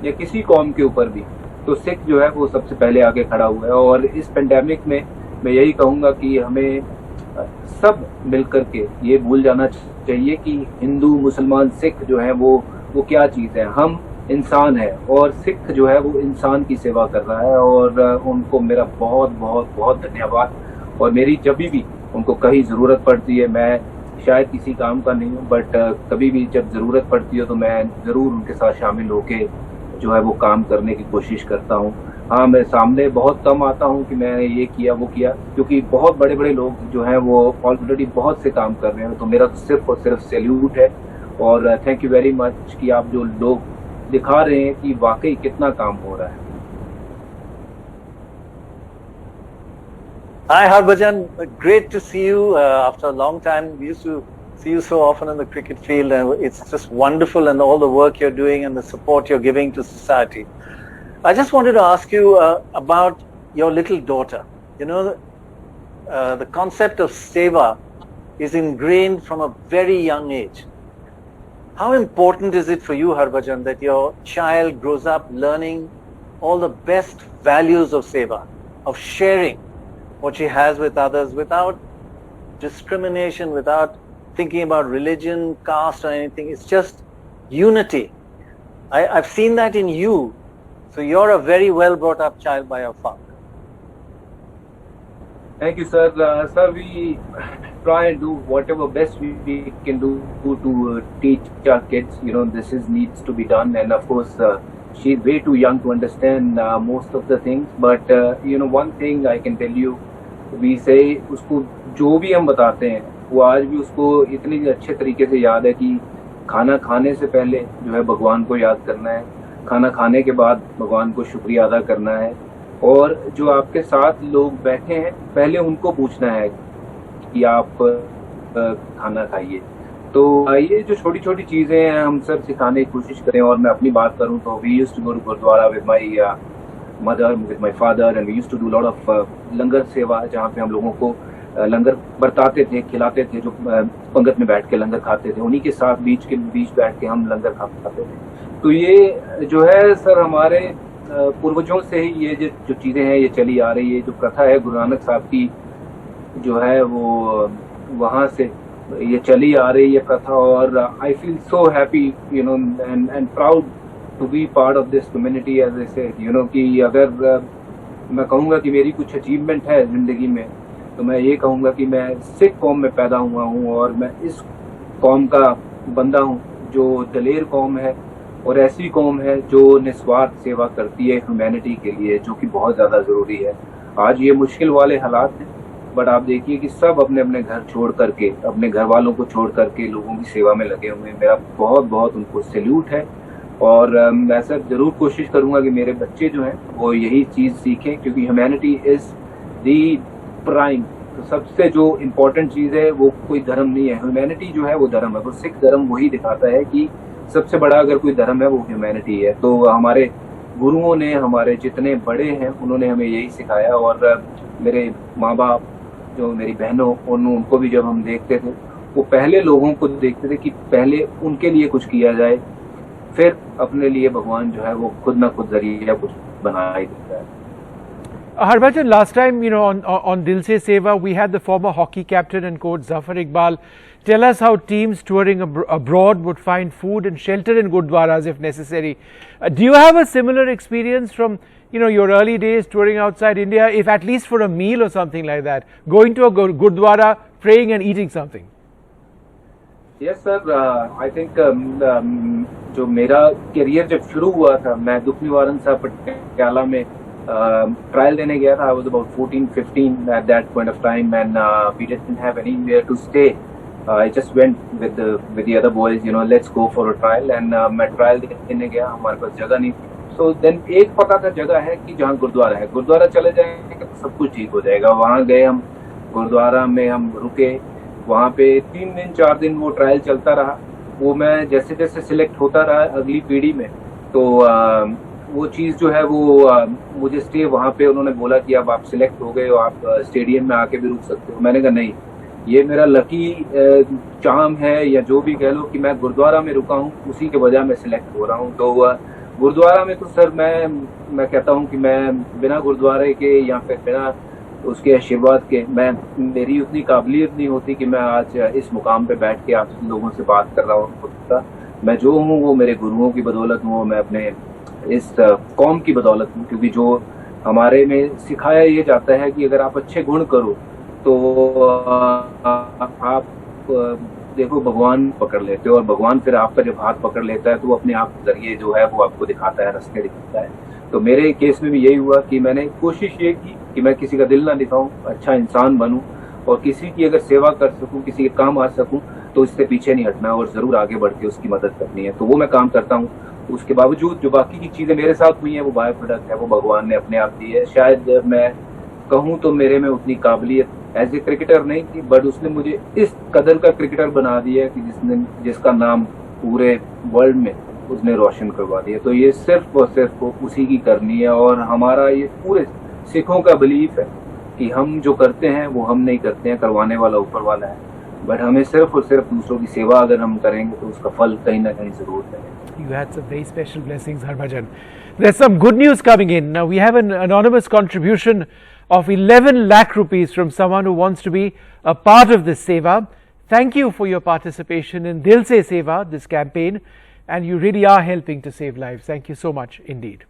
या किसी कौम के ऊपर भी, तो सिख जो है वो सबसे पहले आगे खड़ा हुआ है। और इस पेंडेमिक में मैं यही कहूँगा कि हमें सब मिलकर के ये भूल जाना चाहिए कि हिंदू, मुसलमान, सिख जो है वो क्या चीज़ है। हम इंसान है, और सिख जो है वो इंसान की सेवा कर रहा है, और उनको मेरा बहुत बहुत बहुत धन्यवाद। और मेरी जब भी उनको कहीं ज़रूरत पड़ती है, मैं शायद किसी काम का नहीं हूँ, बट कभी भी जब ज़रूरत पड़ती है तो मैं ज़रूर उनके साथ शामिल होके जो है वो काम करने की कोशिश करता हूँ। हाँ, मैं सामने बहुत कम आता हूँ कि मैं ये किया वो किया, क्योंकि बहुत बड़े बड़े लोग जो हैं वो ऑलरेडी बहुत से काम कर रहे हैं, तो मेरा तो सिर्फ और सिर्फ सैल्यूट है। और थैंक यू वेरी मच कि आप जो लोग दिखा रहे हैं कि वाकई कितना काम हो रहा है। Hi Harbhajan, great to see you after a long time. We used to see you so often in the cricket field, and it's just wonderful, and all the work you're doing and the support you're giving to society. I just wanted to ask you about your little daughter. You know, the concept of seva is ingrained from a very young age. How important is it for you, Harbhajan, that your child grows up learning all the best values of seva, of sharing what she has with others without discrimination, without thinking about religion, caste or anything? It's just unity. I've seen that in you. So you're a very well brought up child by your father. Thank you, sir. Sir, we try and do whatever best we can do to teach our kids. You know, this needs to be done, and of course, she's way too young to understand most of the things. But you know, one thing I can tell you, we say उसको जो भी हम बताते हैं वो आज भी उसको इतनी अच्छे तरीके से याद है कि खाना खाने से पहले जो है भगवान को याद करना है, खाना खाने के बाद भगवान को शुक्रिया अदा करना है, और जो आपके साथ लोग बैठे हैं पहले उनको पूछना है कि आप खाना खाइए। तो ये जो छोटी छोटी चीज़ें हैं हम सब सिखाने की कोशिश करें। और मैं अपनी बात करूं तो we used to go to gurdwara with my mother, with my father, and we used to do lot of langar seva, जहाँ पे हम लोगों को लंगर बरताते थे, खिलाते थे, जो पंगत में बैठ के लंगर खाते थे, उन्हीं के साथ बीच बैठ के हम लंगर खाते थे। तो ये जो है सर हमारे पूर्वजों से ही ये जो चीज़ें हैं ये चली आ रही है। जो प्रथा है गुरु नानक साहब की जो है वो वहाँ से ये चली आ रही है प्रथा। और I feel so happy, you know, and proud to be part of this community, as I said, you know, कि अगर मैं कहूँगा कि मेरी कुछ अचीवमेंट है जिंदगी में, तो मैं ये कहूँगा कि मैं सिख कौम में पैदा हुआ हूँ, और मैं इस कौम का बंदा हूँ जो दलेर कौम है, और ऐसी कौम है जो निस्वार्थ सेवा करती है ह्यूमैनिटी के लिए, जो कि बहुत ज़्यादा ज़रूरी है। आज ये मुश्किल वाले हालात हैं, बट आप देखिए कि सब अपने अपने घर छोड़ करके, अपने घर वालों को छोड़ करके लोगों की सेवा में लगे हुए हैं। मेरा बहुत बहुत उनको सैल्यूट है। और मैं सर ज़रूर कोशिश करूँगा कि मेरे बच्चे जो हैं वो यही चीज़ सीखें, क्योंकि ह्यूमैनिटी इज़ दी प्राइम। तो सबसे जो इम्पोर्टेंट चीज़ है वो कोई धर्म नहीं है, ह्यूमैनिटी जो है वो धर्म है। वो सिख धर्म वही दिखाता है कि सबसे बड़ा अगर कोई धर्म है वो ह्यूमैनिटी है। तो हमारे गुरुओं ने, हमारे जितने बड़े हैं, उन्होंने हमें यही सिखाया। और मेरे माँ बाप, जो मेरी बहनों, उनको भी जब हम देखते थे, वो पहले लोगों को देखते थे कि पहले उनके लिए कुछ किया जाए, फिर अपने लिए भगवान जो है वो खुद ना खुद जरिया कुछ बना ही देता है। Harbhajan, last time, on Dil Se Seva, we had the former hockey captain and coach Zafar Iqbal tell us how teams touring abroad would find food and shelter in Gurdwaras if necessary. Do you have a similar experience from, your early days touring outside India, if at least for a meal or something like that, going to a Gurdwara, praying and eating something? Yes sir, I think जो मेरा career जब शुरू हुआ था, मैं दुख निवारण सा पटियाला में ट्रायल देने गया था. I was about 14-15 at that point of time, and we didn't have anywhere to stay. I just went with the other boys, let's go for a trial, and मैं ट्रायल देने गया. हमारे पास जगह नहीं थी. So then एक पता था जगह है कि जहाँ गुरुद्वारा है, गुरुद्वारा चले जाएंगे तो सब कुछ ठीक हो जाएगा. वहाँ गए हम, गुरुद्वारा में हम रुके. वहाँ पे 3 दिन 4 दिन वो ट्रायल चलता रहा. वो मैं जैसे जैसे सिलेक्ट होता रहा अगली पीढ़ी में, तो वो चीज़ जो है वो मुझे स्टे वहाँ पे उन्होंने बोला कि अब आप सिलेक्ट हो गए हो, आप स्टेडियम में आके भी रुक सकते हो. मैंने कहा नहीं, ये मेरा लकी चार्म है या जो भी कह लो कि मैं गुरुद्वारा में रुका हूँ, उसी के वजह मैं सिलेक्ट हो रहा हूँ. तो गुरुद्वारा में तो सर मैं कहता हूँ कि मैं बिना गुरुद्वारे के या फिर बिना उसके आशीर्वाद के मेरी उतनी काबिलियत नहीं होती कि मैं आज इस मुकाम पे बैठ के आप लोगों से बात कर रहा हूँ. मैं जो हूँ वो मेरे गुरुओं की बदौलत हूँ, मैं अपने इस कौम की बदौलत हूँ. क्योंकि जो हमारे में सिखाया ये जाता है कि अगर आप अच्छे गुण करो तो आप देखो भगवान पकड़ लेते हो, और भगवान फिर आपका जब हाथ पकड़ लेता है तो वो अपने आप जरिए जो है वो आपको दिखाता है, रास्ते दिखाता है. तो मेरे केस में भी यही हुआ कि मैंने कोशिश ये की कि मैं किसी का दिल ना दिखाऊं, अच्छा इंसान बनूं, और किसी की अगर सेवा कर सकूं, किसी के काम आ सकूं, तो इससे पीछे नहीं हटना और जरूर आगे बढ़ के उसकी मदद करनी है. तो वो मैं काम करता हूं. उसके बावजूद जो बाकी की चीजें मेरे साथ हुई हैं वो बाय प्रोडक्ट है, वो भगवान ने अपने आप दी है. शायद मैं कहूँ तो मेरे में उतनी काबिलियत एज ए क्रिकेटर नहीं थी, बट उसने मुझे इस कदर का क्रिकेटर बना दिया कि जिसका नाम पूरे वर्ल्ड में उसने रोशन करवा दिया. तो ये सिर्फ और सिर्फ उसी की करनी है. और हमारा ये पूरे सिखों का बिलीफ है कि हम जो करते हैं वो हम नहीं करते हैं, करवाने वाला ऊपर वाला है. बट हमें सिर्फ और सिर्फ दूसरों की सेवा अगर हम करेंगे तो उसका फल कहीं ना कहीं जरूर मिलेगा. You had some very special blessings, Harbhajan. There's some good news coming in. Now, we have an anonymous contribution of 11 lakh rupees from someone who wants to be a part of this Seva. Thank you for your participation in Dil Se Seva, this campaign, and you really are helping to save lives. Thank you so much indeed.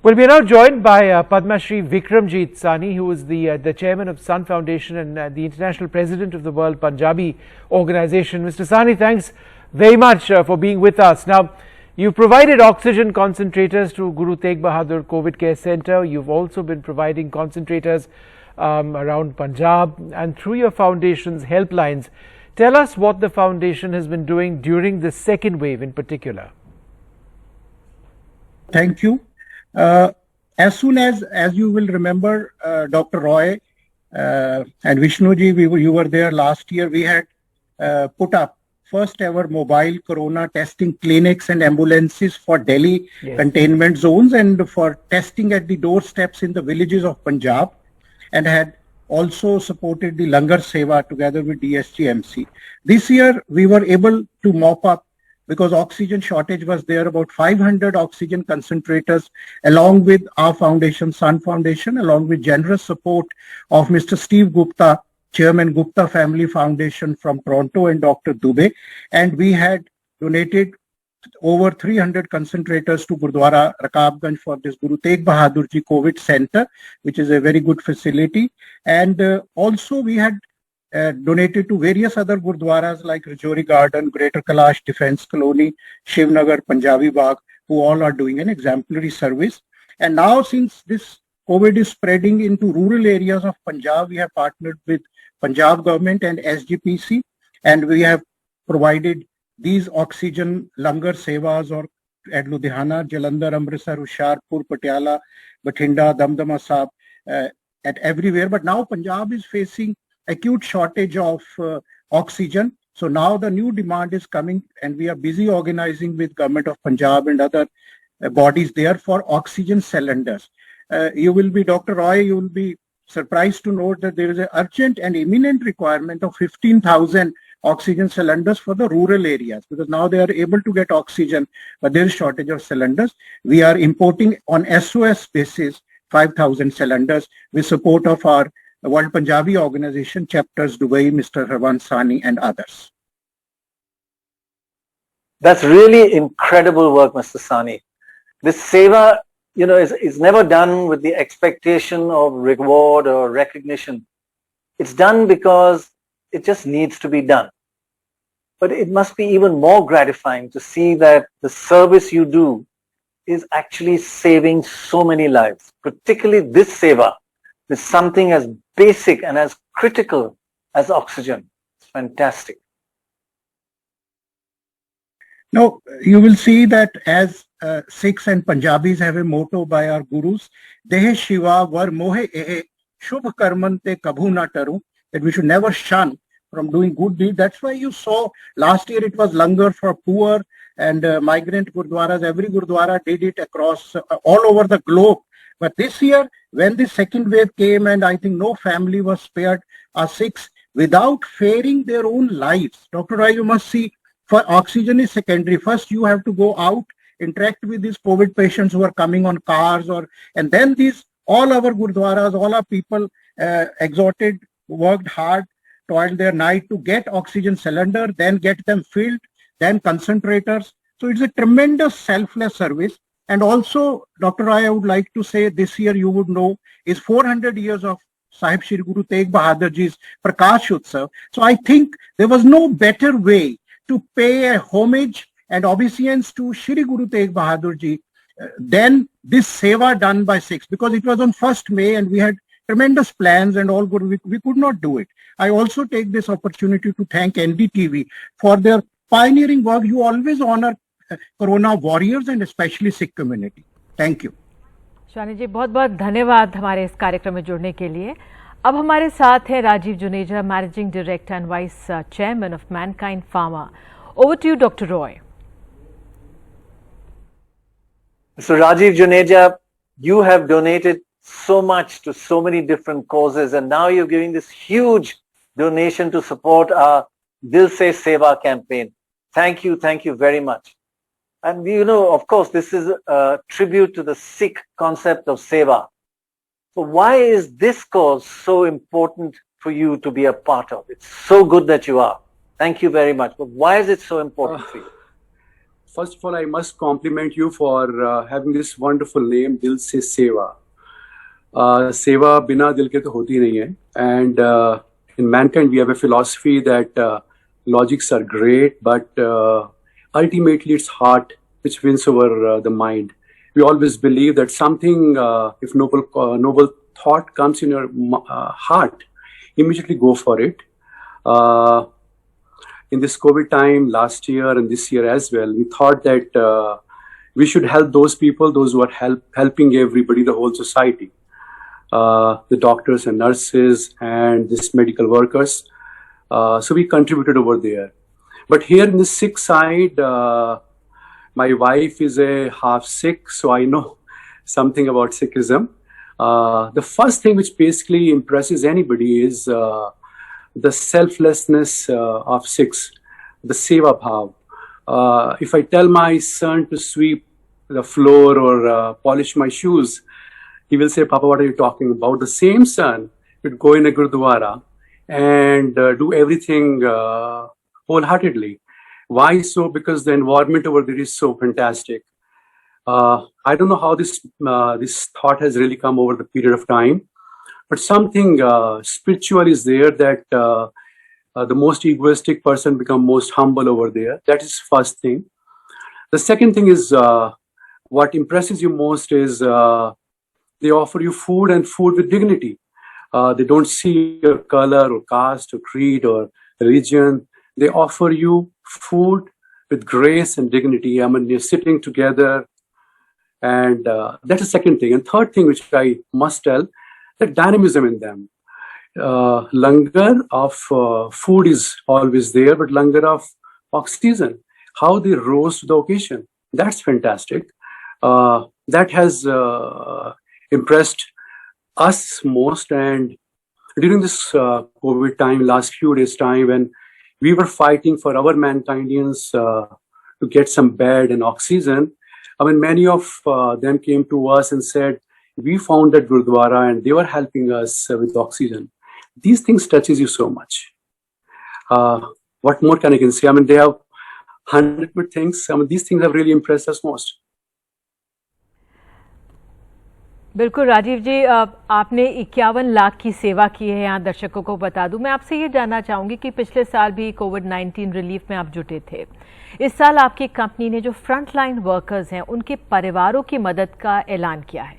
Well, we are now joined by Padma Shri Vikramjit Sani, who is the chairman of Sun Foundation and the international president of the World Punjabi Organization. Mr. Sani, thanks very much for being with us. Now, you provided oxygen concentrators to Guru Tegh Bahadur COVID Care Center. You've also been providing concentrators around Punjab and through your foundation's helplines. Tell us what the foundation has been doing during the second wave in particular. Thank you. As soon as you will remember, Dr. Roy and Vishnuji, you were there last year. We had put up first ever mobile corona testing clinics and ambulances for Delhi containment zones and for testing at the doorsteps in the villages of Punjab, and had also supported the Langar Seva together with DSGMC. This year we were able to mop up, because oxygen shortage was there, about 500 oxygen concentrators, along with our foundation, Sun Foundation, along with generous support of Mr. Steve Gupta, Chairman Gupta Family Foundation from Toronto, and Dr. Dubey. And we had donated over 300 concentrators to Gurdwara Rakabganj for this Guru Tegh Bahadur Ji COVID Center, which is a very good facility. And also we had donated to various other Gurdwaras like Rajouri Garden, Greater Kailash Defence Colony, Shivnagar, Punjabi Bagh, who all are doing an exemplary service. And now, since this COVID is spreading into rural areas of Punjab, we have partnered with Punjab government and SGPC, and we have provided these oxygen Langar Sevas or at Ludhiana, Jalandhar, Amritsar, Hoshiarpur, Patiala, Bathinda, Damdama Sahib, at everywhere. But now Punjab is facing acute shortage of oxygen. So now the new demand is coming, and we are busy organizing with Government of Punjab and other bodies there for oxygen cylinders. You will be, Dr. Roy, you will be surprised to note that there is an urgent and imminent requirement of 15,000 oxygen cylinders for the rural areas, because now they are able to get oxygen, but there is shortage of cylinders. We are importing on SOS basis 5,000 cylinders with support of our World Punjabi Organization chapters, Dubai, Mr. Harwan Sani and others. That's really incredible work, Mr. Sani. This seva, is never done with the expectation of reward or recognition. It's done because it just needs to be done. But it must be even more gratifying to see that the service you do is actually saving so many lives. Particularly this seva is something as basic and as critical as oxygen. It's fantastic. Now, you will see that as Sikhs and Punjabis have a motto by our gurus, Dehe Shiva Var Mohe Ehe Shubh Karmante Kabhu Na Taru, that we should never shun from doing good deeds. That's why you saw last year it was langar for poor and migrant gurdwaras. Every gurdwara did it across all over the globe. But this year, when the second wave came, and I think no family was spared, our Sikhs, without fearing their own lives. Dr. Rai, you must see, for oxygen is secondary. First, you have to go out, interact with these COVID patients who are coming on cars, and then all our gurdwaras, all our people exhorted, worked hard, toiled their night to get oxygen cylinder, then get them filled, then concentrators. So it's a tremendous selfless service. And also, Dr. Rai, I would like to say this year, you would know, is 400 years of Sahib Shri Guru Tegh Bahadur Ji's Prakash Utsav. So I think there was no better way to pay a homage and obeisance to Shri Guru Tegh Bahadur Ji than this seva done by Sikhs, because it was on 1st May and we had tremendous plans and all good. We could not do it. I also take this opportunity to thank NDTV for their pioneering work. You always honor Corona warriors and especially Sikh community. Thank you. शानी जी, बहुत बहुत धन्यवाद हमारे इस कार्यक्रम में जुड़ने के लिए। अब हमारे साथ हैं Rajiv Juneja, managing director and vice chairman of Mankind Pharma. Over to you, doctor Roy. So Rajiv Juneja, you have donated so much to so many different causes, and now you're giving this huge donation to support our Dil Se Seva campaign. Thank you very much. And of course, this is a tribute to the Sikh concept of seva. So why is this cause so important for you to be a part of? It's so good that you are. Thank you very much. But why is it so important for you? First of all, I must compliment you for having this wonderful name, Dil Se Seva. Seva bina dil ke to hoti nahi hai. And in Mankind, we have a philosophy that logics are great, but ultimately it's heart which wins over the mind. We always believe that something, if noble thought comes in your heart, immediately go for it. In this COVID time, last year and this year as well, we thought that we should help those people, those who are helping everybody, the whole society, the doctors and nurses and these medical workers. So we contributed over there. But here in the Sikh side, my wife is a half Sikh, so I know something about Sikhism. The first thing which basically impresses anybody is the selflessness of Sikhs, the seva bhav. If I tell my son to sweep the floor or polish my shoes, he will say, Papa, what are you talking about? The same son would go in a Gurdwara and do everything wholeheartedly. Why so? Because the environment over there is so fantastic. I don't know how this thought has really come over the period of time, but something spiritual is there that the most egoistic person become most humble over there. That is first thing. The second thing is what impresses you most is they offer you food and food with dignity. They don't see your color or caste or creed or religion. They offer you food with grace and dignity. I mean, you're sitting together, and that's the second thing. And third thing, which I must tell, the dynamism in them. Langar of food is always there, but langar of oxygen, how they rose to the occasion, that's fantastic. That has impressed us most. And during this COVID time, last few days time, when we were fighting for our Mankindians to get some bed and oxygen, I mean, many of them came to us and said, we found that Gurdwara and they were helping us with oxygen. These things touches you so much. What more can I can say? I mean, they have 100 good things. I mean, these things have really impressed us most. बिल्कुल राजीव जी, आपने 51 लाख की सेवा की है। यहाँ दर्शकों को बता दूं, मैं आपसे ये जानना चाहूंगी कि पिछले साल भी कोविड-19 रिलीफ में आप जुटे थे। इस साल आपकी कंपनी ने जो फ्रंट लाइन वर्कर्स हैं उनके परिवारों की मदद का ऐलान किया है,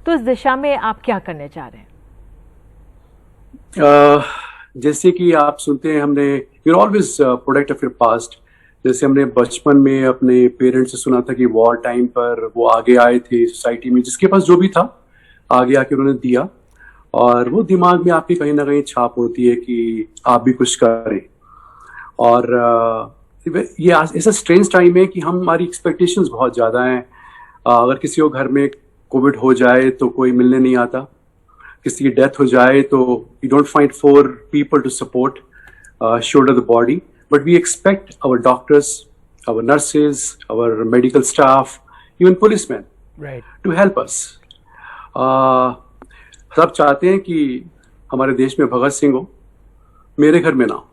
तो इस दिशा में आप क्या करने जा रहे हैं? जैसे कि आप सुनते हैं, हमने you always product of your past. जैसे हमने बचपन में अपने पेरेंट्स से सुना था कि वॉर टाइम पर वो आगे आए थे सोसाइटी में, जिसके पास जो भी था आगे आके उन्होंने दिया, और वो दिमाग में आपकी कहीं ना कहीं छाप होती है कि आप भी कुछ करें। और ये ऐसा स्ट्रेंज टाइम है कि हमारी एक्सपेक्टेशंस बहुत ज़्यादा हैं। अगर किसी को घर में कोविड हो जाए तो कोई मिलने नहीं आता, किसी की डेथ हो जाए तो you don't find 4 people to support shoulder the body, but we expect our doctors, our nurses, our medical staff, even policemen to help us. सब चाहते हैं कि हमारे देश में भगत सिंह हो, मेरे घर में ना हो.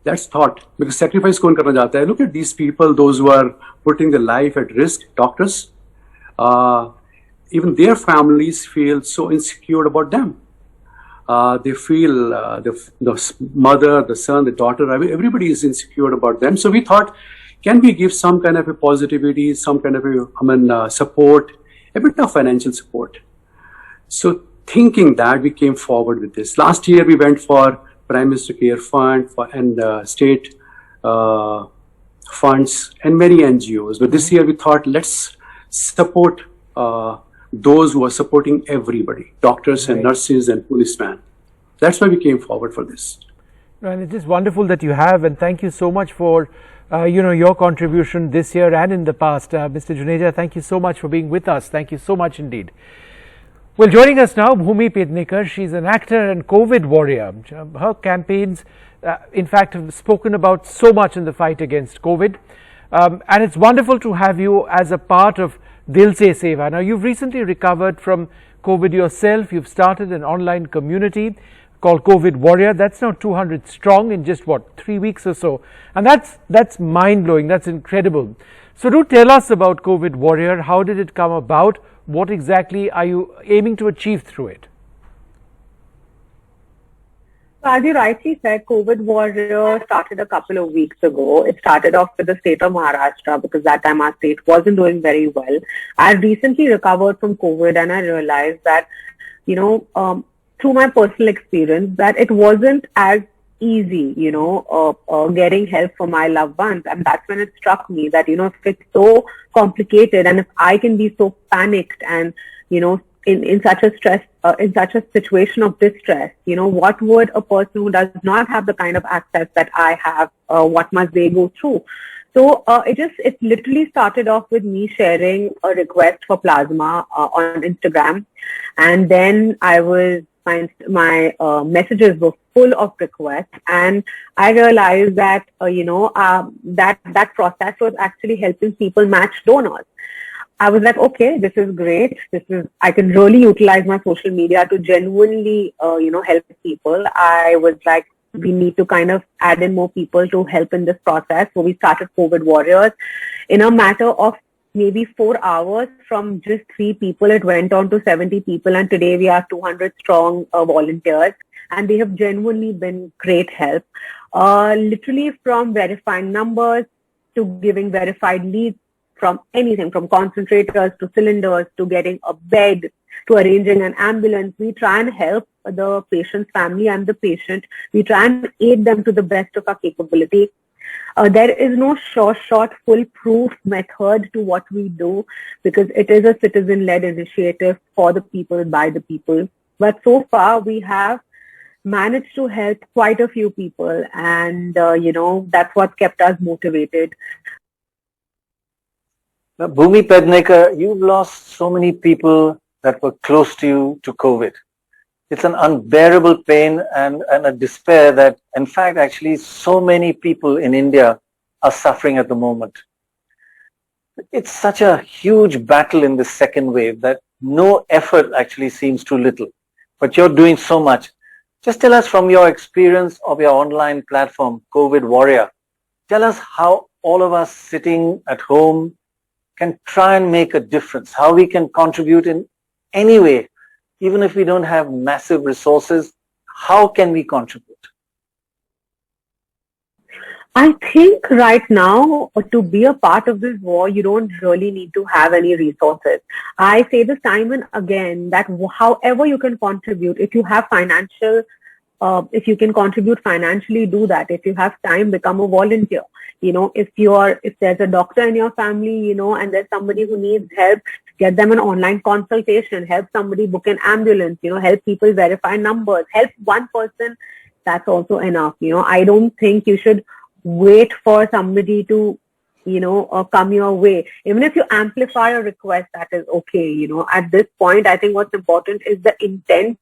That's thought, because sacrifice कौन करना चाहता है? Look at these people, those who are putting their life at risk, doctors. Even their families feel so insecure about them. They feel the mother, the son, the daughter, everybody is insecure about them. So we thought, can we give some kind of a positivity, some kind of a support, a bit of financial support. So thinking that, we came forward with this. Last year we went for Prime Minister Care Fund and state funds and many NGOs. But this year we thought, let's support those who are supporting everybody, doctors and nurses and policemen. That's why we came forward for this. And it is wonderful that you have, and thank you so much for your contribution this year and in the past. Mr. Juneja, thank you so much for being with us. Thank you so much indeed. Well, joining us now, Bhumi Pednekar. She's an actor and COVID warrior. Her campaigns, in fact, have spoken about so much in the fight against COVID. And it's wonderful to have you as a part of Dil Se Seva. Now, you've recently recovered from COVID yourself. You've started an online community called COVID Warrior. That's now 200 strong in just, 3 weeks or so. And that's mind-blowing. That's incredible. So do tell us about COVID Warrior. How did it come about? What exactly are you aiming to achieve through it? As you rightly said, COVID Warrior started a couple of weeks ago. It started off with the state of Maharashtra because that time our state wasn't doing very well. I recently recovered from COVID and I realized that, through my personal experience, that it wasn't as easy, getting help for my loved ones. And that's when it struck me that, if it's so complicated and if I can be so panicked and, in such a stress, in such a situation of distress, what would a person who does not have the kind of access that I have, what must they go through? So it literally started off with me sharing a request for plasma on Instagram, and then my messages were full of requests, and I realized that that process was actually helping people match donors. I was like, okay, this is great. I can really utilize my social media to genuinely, help people. I was like, we need to kind of add in more people to help in this process. So we started COVID Warriors. In a matter of maybe 4 hours, from just 3 people, it went on to 70 people. And today we have 200 strong volunteers. And they have genuinely been great help. Literally from verifying numbers to giving verified leads, from anything, from concentrators to cylinders to getting a bed to arranging an ambulance. We try and help the patient's family and the patient. We try and aid them to the best of our capability. There is no short, foolproof method to what we do because it is a citizen-led initiative for the people, by the people. But so far, we have managed to help quite a few people, and, that's what kept us motivated. Bhumi Pednekar, you've lost so many people that were close to you to COVID. It's an unbearable pain and a despair that, in fact, actually so many people in India are suffering at the moment. It's such a huge battle in this second wave that no effort actually seems too little. But you're doing so much. Just tell us from your experience of your online platform, COVID Warrior, tell us how all of us sitting at home can try and make a difference, how we can contribute in any way. Even if we don't have massive resources, how can we contribute? I think right now, to be a part of this war, you don't really need to have any resources. I say this time and again that however you can contribute, if you have financial, if you can contribute financially, do that. If you have time, become a volunteer. You know, if there's a doctor in your family, you know, and there's somebody who needs help, get them an online consultation, help somebody book an ambulance, you know, help people verify numbers, help one person, that's also enough. You know, I don't think you should wait for somebody to, you know, come your way. Even if you amplify a request, that is okay. You know, at this point, I think what's important is the intent,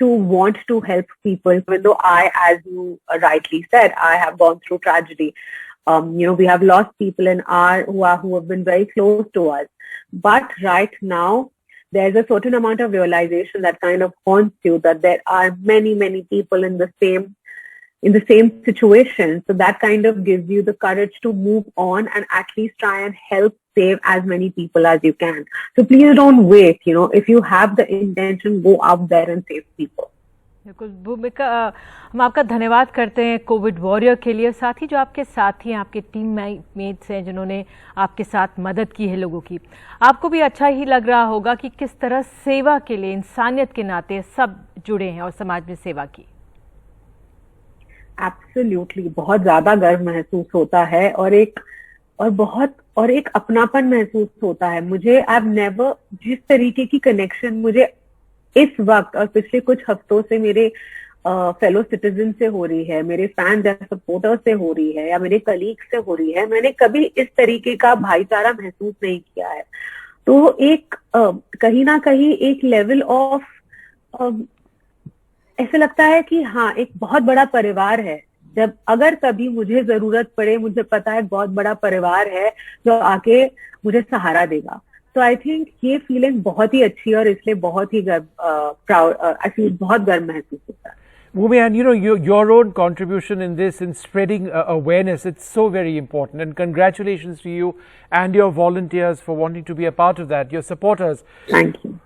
to want to help people. Even though as you rightly said, I have gone through tragedy. You know, we have lost people in who have been very close to us. But right now, there's a certain amount of realization that kind of haunts you, that there are many, many people in the same situation. So that kind of gives you the courage to move on and at least try and help save as many people as you can. So please don't wait. You know, if you have the intention, go out there and save people. बिल्कुल भूमिका, हम आपका धन्यवाद करते हैं Covid warrior के लिए, साथ ही जो आपके साथी हैं, आपके टीम मेट्स हैं जिन्होंने आपके साथ मदद की है लोगों की। आपको भी अच्छा ही लग रहा होगा कि किस तरह सेवा के लिए इंसानियत के नाते सब जुड़े हैं और समाज में सेवा की। एब्सोल्युटली, बहुत ज्यादा गर्व महसूस होता है और एक अपनापन महसूस होता है। मुझे जिस तरीके की कनेक्शन मुझे इस वक्त और पिछले कुछ हफ्तों से मेरे फेलो सिटीजन से हो रही है, मेरे फैंस या सपोर्टर से हो रही है, या मेरे कलीग से हो रही है, मैंने कभी इस तरीके का भाईचारा महसूस नहीं किया है। तो एक कहीं ना कहीं एक लेवल ऑफ ऐसे लगता है कि हाँ, एक बहुत बड़ा परिवार है। जब अगर कभी मुझे जरूरत पड़े, मुझे पता है बहुत बड़ा परिवार है जो आके मुझे सहारा देगा। तो आई थिंक ये फीलिंग बहुत ही अच्छी है और इसलिए बहुत ही बहुत गर्व महसूस होता है। Bhumi, and you know, your own contribution in this, in spreading awareness, it's so very important. And congratulations to you and your volunteers for wanting to be a part of that, your supporters. Thank you.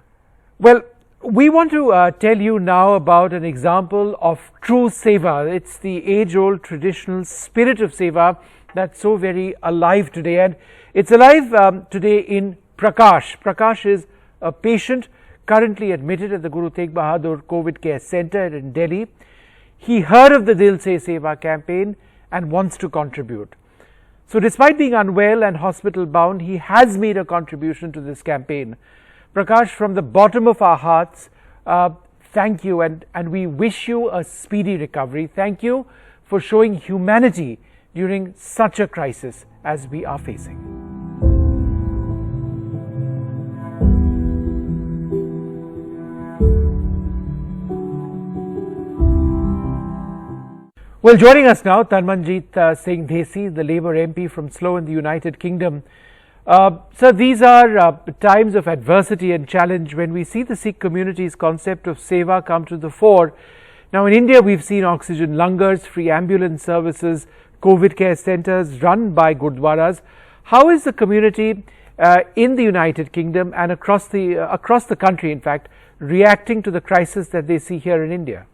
Well, we want to tell you now about an example of true seva. It's the age-old traditional spirit of seva that's so very alive today. And it's alive today in Prakash. Prakash is a patient currently admitted at the Guru Tegh Bahadur COVID Care Center in Delhi. He heard of the Dil Se Seva campaign and wants to contribute. So despite being unwell and hospital bound, he has made a contribution to this campaign. Prakash, from the bottom of our hearts, thank you, and we wish you a speedy recovery. Thank you for showing humanity during such a crisis as we are facing. Well, joining us now, Tanmanjeet Singh Dhesi, the Labour MP from Slough in the United Kingdom. Sir, these are times of adversity and challenge when we see the Sikh community's concept of seva come to the fore. Now, in India, we've seen oxygen langars, free ambulance services, COVID care centres run by gurdwaras. How is the community in the United Kingdom and across the country, in fact, reacting to the crisis that they see here in India?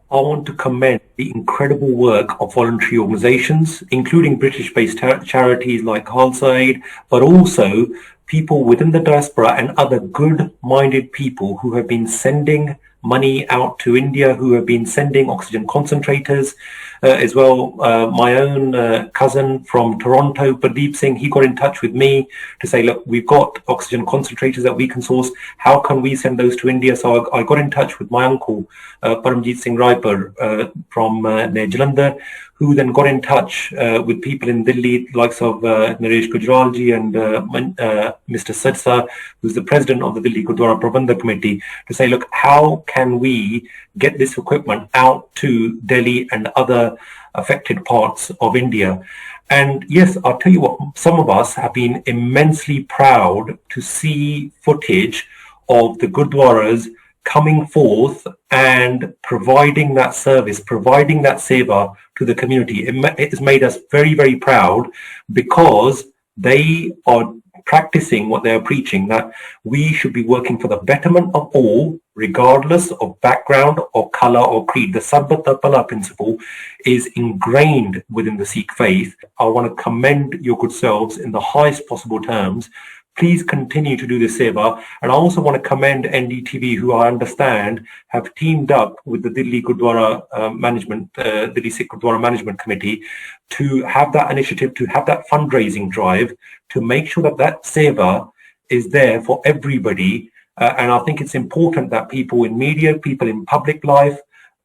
I want to commend the incredible work of voluntary organisations, including British-based charities like Khalsa Aid, but also people within the diaspora and other good-minded people who have been sending money out to India, who have been sending oxygen concentrators, as well. My own cousin from Toronto, Pradeep Singh, he got in touch with me to say, look, we've got oxygen concentrators that we can source. How can we send those to India? So I got in touch with my uncle, Paramjit Singh Raipur from near Jalandhar, who then got in touch with people in Delhi, likes of Naresh Gujral ji and Mr. Sadsa, who's the president of the Delhi Gurdwara Prabandhak Committee, to say, look, how can we get this equipment out to Delhi and other affected parts of India? And yes, I'll tell you what, some of us have been immensely proud to see footage of the Gurdwaras coming forth and providing that service, providing that seva to the community. It has made us very, very proud, because they are practicing what they are preaching, that we should be working for the betterment of all, regardless of background or color or creed. The Sarbat Pala principle is ingrained within the Sikh faith. I want to commend your good selves in the highest possible terms. Please continue to do this seva. And I also want to commend NDTV, who I understand have teamed up with the Delhi Gurdwara Management, Delhi Sikh Gurdwara Management Committee, to have that initiative, to have that fundraising drive, to make sure that that seva is there for everybody. And I think it's important that people in media, people in public life,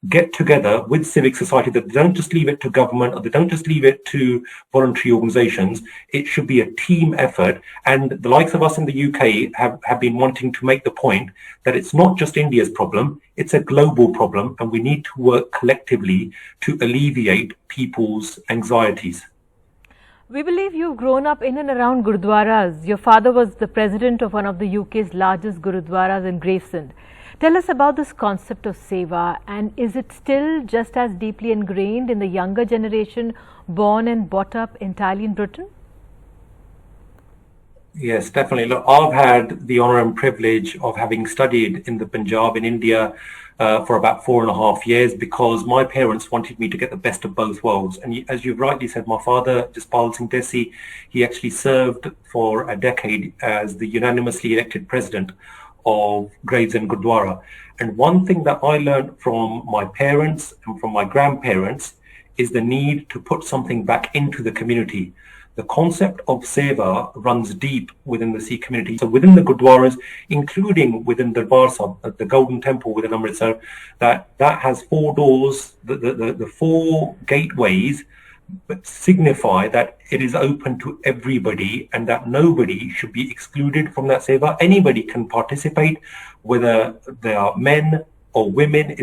get together with civic society, that they don't just leave it to government, or they don't just leave it to voluntary organizations. It should be a team effort. And the likes of us in the UK have been wanting to make the point that it's not just India's problem, it's a global problem, and we need to work collectively to alleviate people's anxieties. We believe you've grown up in and around Gurudwaras. Your father was the president of one of the UK's largest Gurudwaras in Gravesend. Tell us about this concept of seva, and is it still just as deeply ingrained in the younger generation born and brought up entirely in Britain? Yes, definitely. Look, I've had the honour and privilege of having studied in the Punjab in India for about 4.5 years, because my parents wanted me to get the best of both worlds. And as you've rightly said, my father, Jaspal Singh Desi, he actually served for a decade as the unanimously elected president of Gravesend Gurdwara. And one thing that I learned from my parents and from my grandparents is the need to put something back into the community. The concept of seva runs deep within the Sikh community. So within the Gurdwaras, including within the Darbar Sahib, the Golden Temple within Amritsar, that has 4 doors, the 4 gateways signify that it is open to everybody, and that nobody should be excluded from that seva. Anybody can participate, whether they are men or women.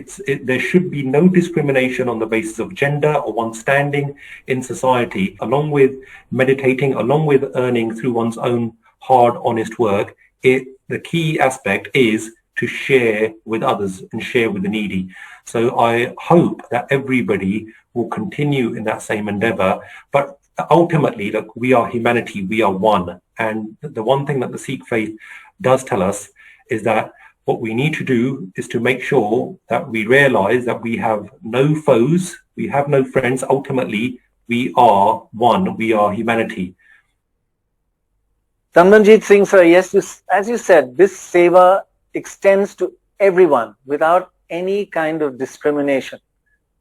There should be no discrimination on the basis of gender or one's standing in society. Along with meditating, along with earning through one's own hard, honest work, the key aspect is to share with others and share with the needy. So I hope that everybody will continue in that same endeavor. But ultimately, look, we are humanity, we are one. And the one thing that the Sikh faith does tell us is that what we need to do is to make sure that we realize that we have no foes, we have no friends. Ultimately, we are one, we are humanity. Tanmanjit Singh, sir, yes, as you said, this seva extends to everyone without any kind of discrimination.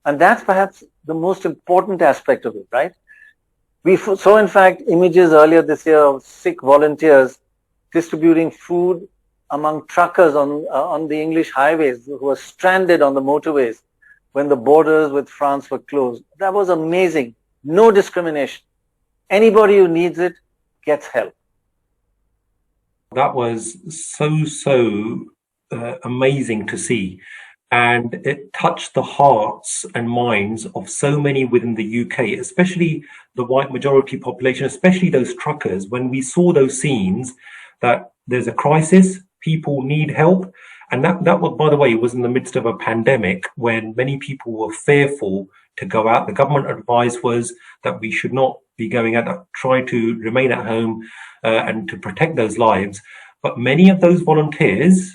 And that's perhaps the most important aspect of it, right? We saw, in fact, images earlier this year of Sikh volunteers distributing food among truckers on the English highways who were stranded on the motorways when the borders with France were closed. That was amazing. No discrimination. Anybody who needs it gets help. That was so amazing to see. And it touched the hearts and minds of so many within the UK, especially the white majority population, especially those truckers. When we saw those scenes, that there's a crisis, people need help. And that by the way, was in the midst of a pandemic when many people were fearful to go out. The government advice was that we should not be going out, try to remain at home and to protect those lives. But many of those volunteers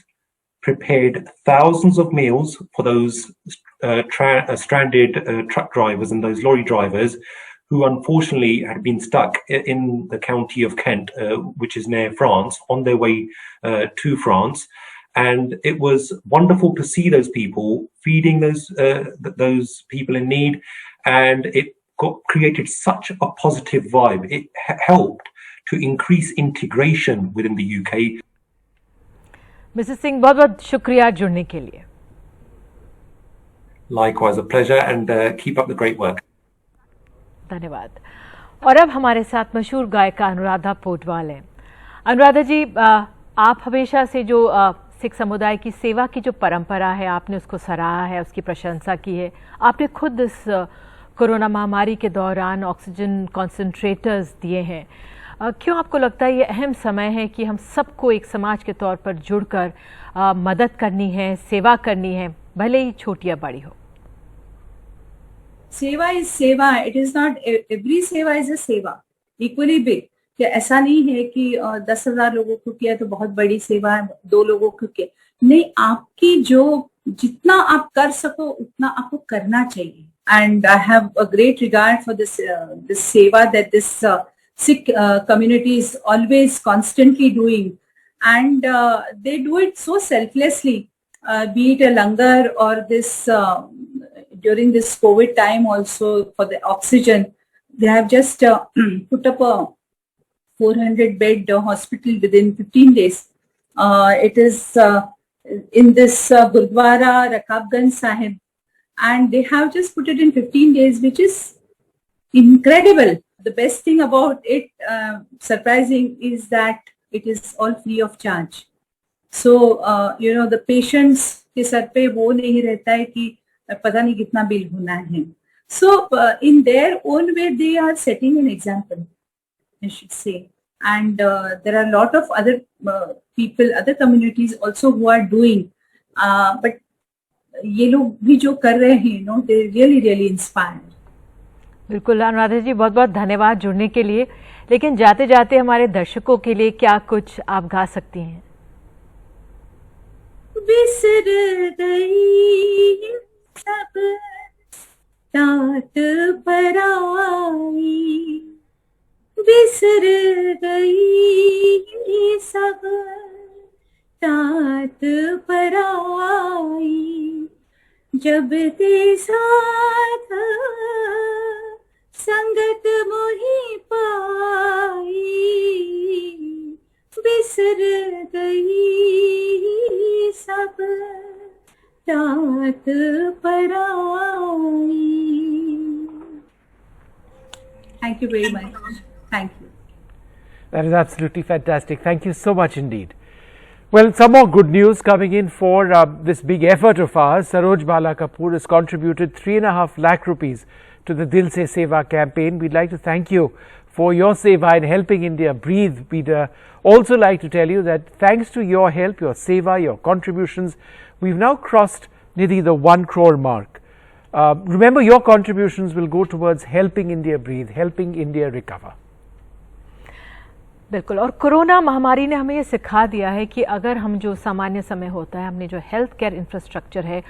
prepared thousands of meals for those stranded truck drivers and those lorry drivers who unfortunately had been stuck in the county of Kent, which is near France, on their way to France. And it was wonderful to see those people feeding those people in need. and it created such a positive vibe. It helped to increase integration within the UK. Mrs Singh, बहुत बहुत शुक्रिया जुड़ने के लिए। Likewise, a pleasure, and keep up the great work. धन्यवाद। और अब हमारे साथ मशहूर गायिका अनुराधा पोडवाल हैं। अनुराधा जी, आप हमेशा से जो सिख समुदाय की सेवा की जो परंपरा है, आपने उसको सराहा है, उसकी प्रशंसा की है। आपने खुद इस कोरोना महामारी के दौरान ऑक्सीजन कॉन्सेंट्रेटर्स दिए हैं। क्यों आपको लगता है ये अहम समय है कि हम सबको एक समाज के तौर पर जुड़कर मदद करनी है, सेवा करनी है, भले ही छोटी या बड़ी हो? सेवा इज सेवा, इट इज नॉट एवरी सेवा इज अ सेवा, इक्वली बिग। कि ऐसा नहीं है कि 10,000 लोगों को किया तो बहुत बड़ी सेवा है, 2 लोगों को किया नहीं, आपकी जो जितना आप कर सको उतना आपको करना चाहिए। And I have a great regard for this seva that this Sikh community is always constantly doing, and they do it so selflessly, be it a langar or this during this COVID time also for the oxygen. They have just put up a 400-bed hospital within 15 days. It is in this Gurdwara Rakabganj Sahib, and they have just put it in 15 days, which is incredible. The best thing about it, surprising, is that it is all free of charge. So, the patients के sir पे वो नहीं रहता है कि पता नहीं कितना बिल होना है. So, in their own way, they are setting an example, I should say. And there are a lot of other people, other communities also who are doing. But ये लोग भी जो कर रहे हैं, they really, really inspired. बिल्कुल अनुराधा जी, बहुत बहुत धन्यवाद जुड़ने के लिए। लेकिन जाते जाते हमारे दर्शकों के लिए क्या कुछ आप गा सकती हैं? बिसर गई सब तात पर आई, बिसर गई सब तात पर आई, जब ते साथ संगत मोहि पाई, बिसर गई सब तात पर आई। Thank you very much. Thank you. That is absolutely fantastic. Thank you so much indeed. Well, some more good news coming in for this big effort of ours. Saroj Bala Kapoor has contributed 3.5 lakh rupees to the Dil Se Seva campaign. We'd like to thank you for your seva in helping India breathe. We'd also like to tell you that thanks to your help, your seva, your contributions, we've now crossed nearly the 1 crore mark. Remember, your contributions will go towards helping India breathe, helping India recover. बिल्कुल। और corona महामारी ने हमें ये सिखा दिया है कि अगर हम जो सामान्य समय होता है, हमने जो हेल्थ केयर इंफ्रास्ट्रक्चर है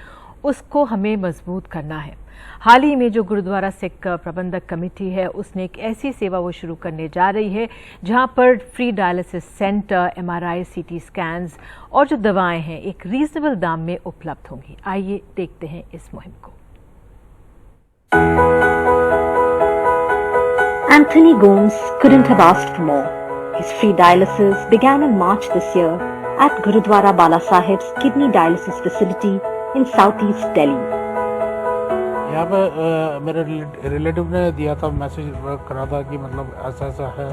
उसको हमें मजबूत करना है। हाल ही में जो गुरुद्वारा सिख प्रबंधक कमेटी है उसने एक ऐसी सेवा वो शुरू करने जा रही है जहां पर free dialysis centre, MRI, CT scans और जो दवाएं हैं एक रीजनेबल दाम में उपलब्ध होंगी। आइए देखते हैं इस मुहिम को। Anthony Gomes couldn't have asked for more. His free dialysis began in March this year at Gurudwara Bala Sahib's kidney dialysis facility in southeast Delhi. यहाँ पे मेरे रिलेटिव ने दिया था, मैसेज करा था कि मतलब ऐसा ऐसा है,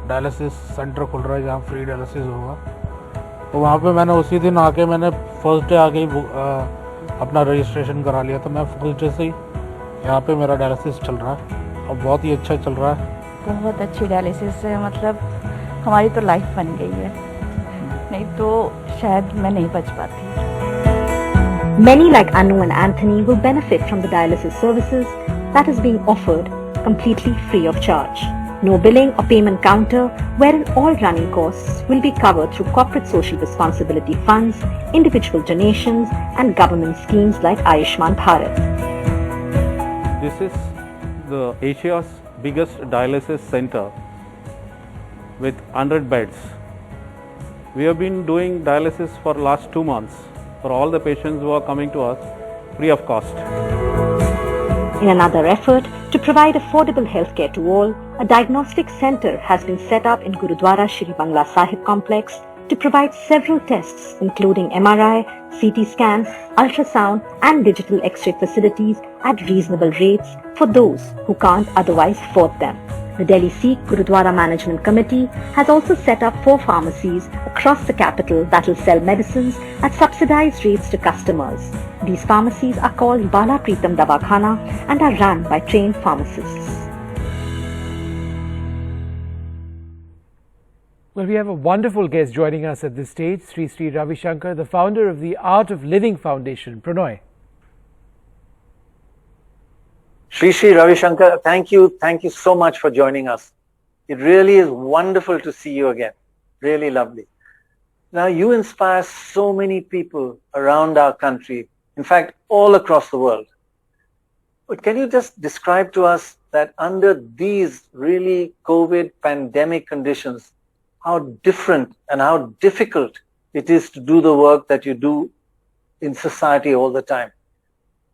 डायलिसिस सेंटर खुल रहा है जहाँ फ्री डायलिसिस होगा। तो वहाँ पे मैंने उसी दिन आके मैंने फर्स्ट डे आके ही अपना रजिस्ट्रेशन करा लिया था। मैं फर्स्ट डे से ही यहाँ पे मेरा डायलिसिस चल रहा है और बहुत ही अच्छा चल रहा है। बहुत अच्छी डायलिसिस है, मतलब हमारी तो लाइफ बन गई है, नहीं तो शायद मैं नहीं बच पाती। Many like Anu and Anthony will benefit from the dialysis services that is being offered completely free of charge. No billing or payment counter, wherein all running costs will be covered through corporate social responsibility funds, individual donations and government schemes like Ayushman Bharat. This is the Asia's biggest dialysis center with 100 beds. We have been doing dialysis for last 2 months for all the patients who are coming to us free of cost. In another effort to provide affordable healthcare to all, a diagnostic center has been set up in Gurudwara Shri Bangla Sahib complex to provide several tests including MRI, CT scans, ultrasound and digital X-ray facilities at reasonable rates for those who can't otherwise afford them. The Delhi Sikh Gurudwara Management Committee has also set up 4 pharmacies across the capital that will sell medicines at subsidized rates to customers. These pharmacies are called Bala Pritam Dawakhana and are run by trained pharmacists. Well, we have a wonderful guest joining us at this stage, Sri Sri Ravi Shankar, the founder of the Art of Living Foundation. Pranoy. Sri Sri Ravi Shankar, thank you so much for joining us. It really is wonderful to see you again. Really lovely. Now, you inspire so many people around our country, in fact, all across the world. But can you just describe to us that under these really COVID pandemic conditions, how different and how difficult it is to do the work that you do in society all the time?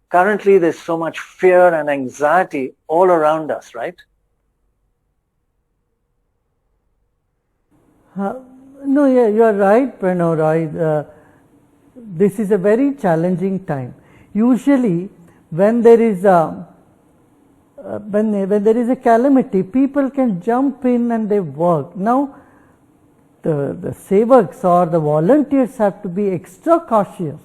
Currently, there's so much fear and anxiety all around us, right? No, yeah, you are right, Pranoy. This is a very challenging time. Usually, when there is a calamity, people can jump in and they work. Now, the sevaks or the volunteers have to be extra cautious.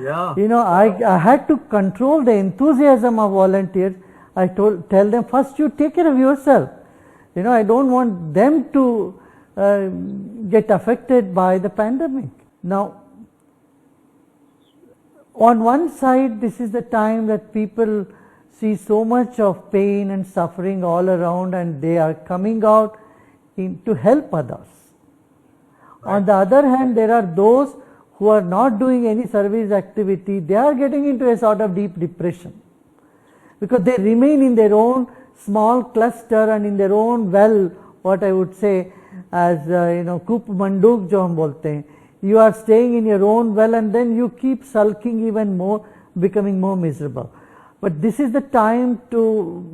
Yeah. You know, I had to control the enthusiasm of volunteers. I tell them, first you take care of yourself. You know, I don't want them to get affected by the pandemic. Now, on one side, this is the time that people see so much of pain and suffering all around and they are coming out to help others. Right. On the other hand, there are those who are not doing any service activity. They are getting into a sort of deep depression because they remain in their own small cluster and in their own well, what I would say as Kup Manduk jo hum bolte hain. You are staying in your own well and then you keep sulking even more, becoming more miserable. But this is the time to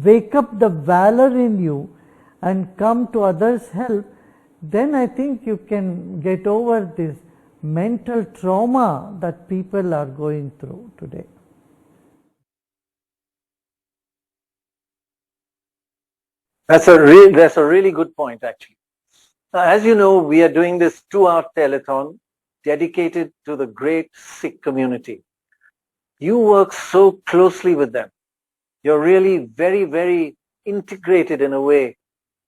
wake up the valor in you and come to others' help. Then I think you can get over this mental trauma that people are going through today. That's a really good point, actually. Now, as you know, we are doing this 2-hour telethon dedicated to the great Sikh community. You work so closely with them. You're really very, very integrated in a way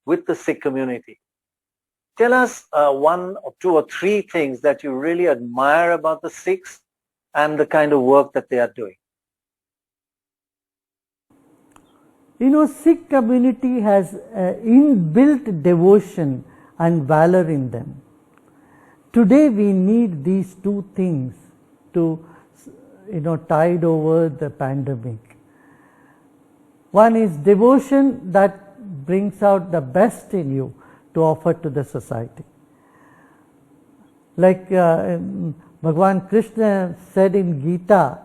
with the Sikh community. Tell us 1 or 2 or 3 things that you really admire about the Sikhs and the kind of work that they are doing. You know, Sikh community has inbuilt devotion and valor in them. Today we need these 2 things to, tide over the pandemic. One is devotion that brings out the best in you to offer to the society. Like Bhagwan Krishna said in Gita,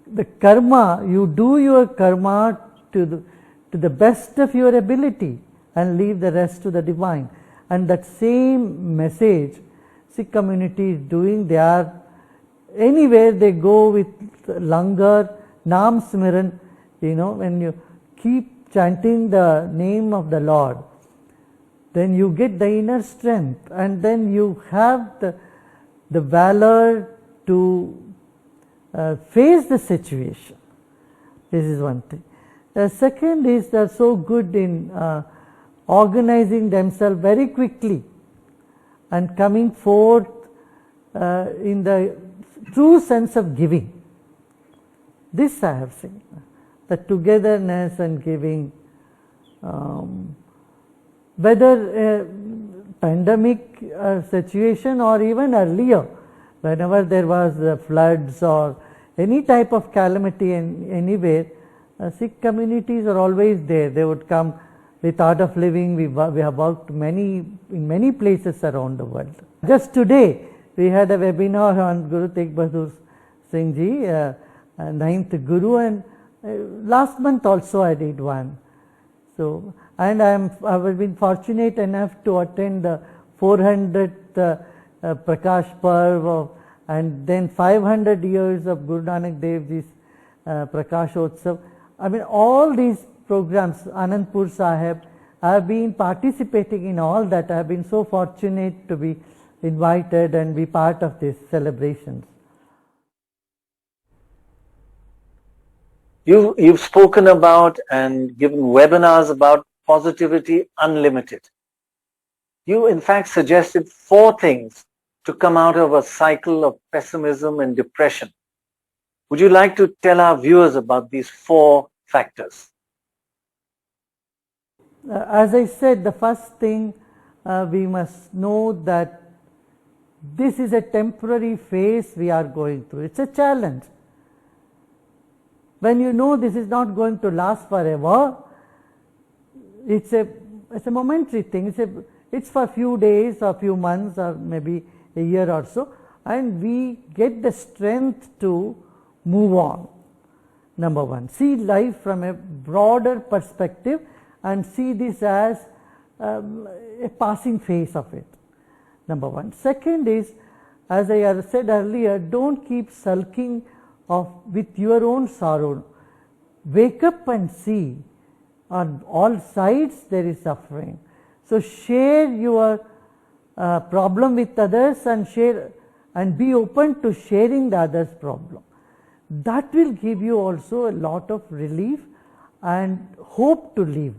the karma, you do your karma to the best of your ability and leave the rest to the divine. And that same message Sikh community is doing. They are anywhere they go with langar, Naam Smiran, when you keep chanting the name of the Lord, then you get the inner strength and then you have the valor to face the situation. This is one thing. The second is they are so good in organizing themselves very quickly and coming forth in the true sense of giving. This I have seen. The togetherness and giving, whether pandemic situation or even earlier, whenever there was floods or any type of calamity anywhere, Sikh communities are always there. They would come with Art of Living. We have worked in many places around the world. Just today, we had a webinar on Guru Tegh Bahadur Singh Ji, ninth Guru, and last month also I did one. So, and I've been fortunate enough to attend the 400th Prakash Parv, and then 500 years of Guru Nanak Dev Ji's Prakash Utsav. I mean, all these programs, Anandpur Sahib, I have been participating in all that. I have been so fortunate to be invited and be part of these celebrations. You've spoken about and given webinars about Positivity Unlimited. You in fact suggested 4 things to come out of a cycle of pessimism and depression. Would you like to tell our viewers about these 4 factors? As I said, the first thing we must know that this is a temporary phase we are going through. It's a challenge. When you know this is not going to last forever, it's a momentary thing. It's for a few days or few months or maybe a year or so, and we get the strength to move on. Number one, see life from a broader perspective and see this as a passing phase of it. Number one. Second is, as I said earlier, don't keep sulking with your own sorrow. Wake up and see on all sides there is suffering. So share your problem with others and be open to sharing the other's problem. That will give you also a lot of relief and hope to live.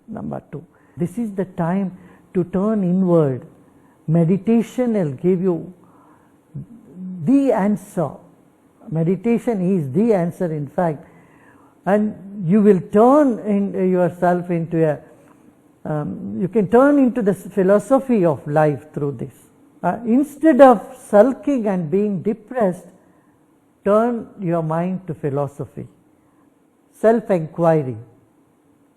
Number 2, this is the time to turn inward. Meditation will give you the answer. Meditation is the answer, in fact, and you will turn yourself into you can turn into the philosophy of life through this. Instead of sulking and being depressed, turn your mind to philosophy, self-inquiry,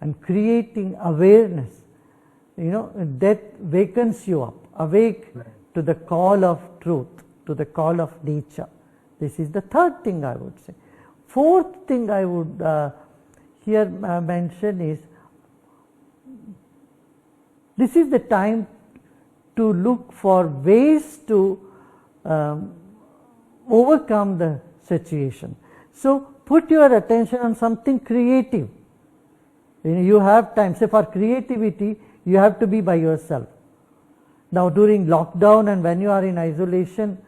and creating awareness. That wakens you up, awake to the call of truth, to the call of nature. This is the third thing I would say. Fourth thing I would here mention is, this is the time to look for ways to overcome the situation. So put your attention on something creative. You have time. Say for creativity, you have to be by yourself. Now during lockdown and when you are in isolation,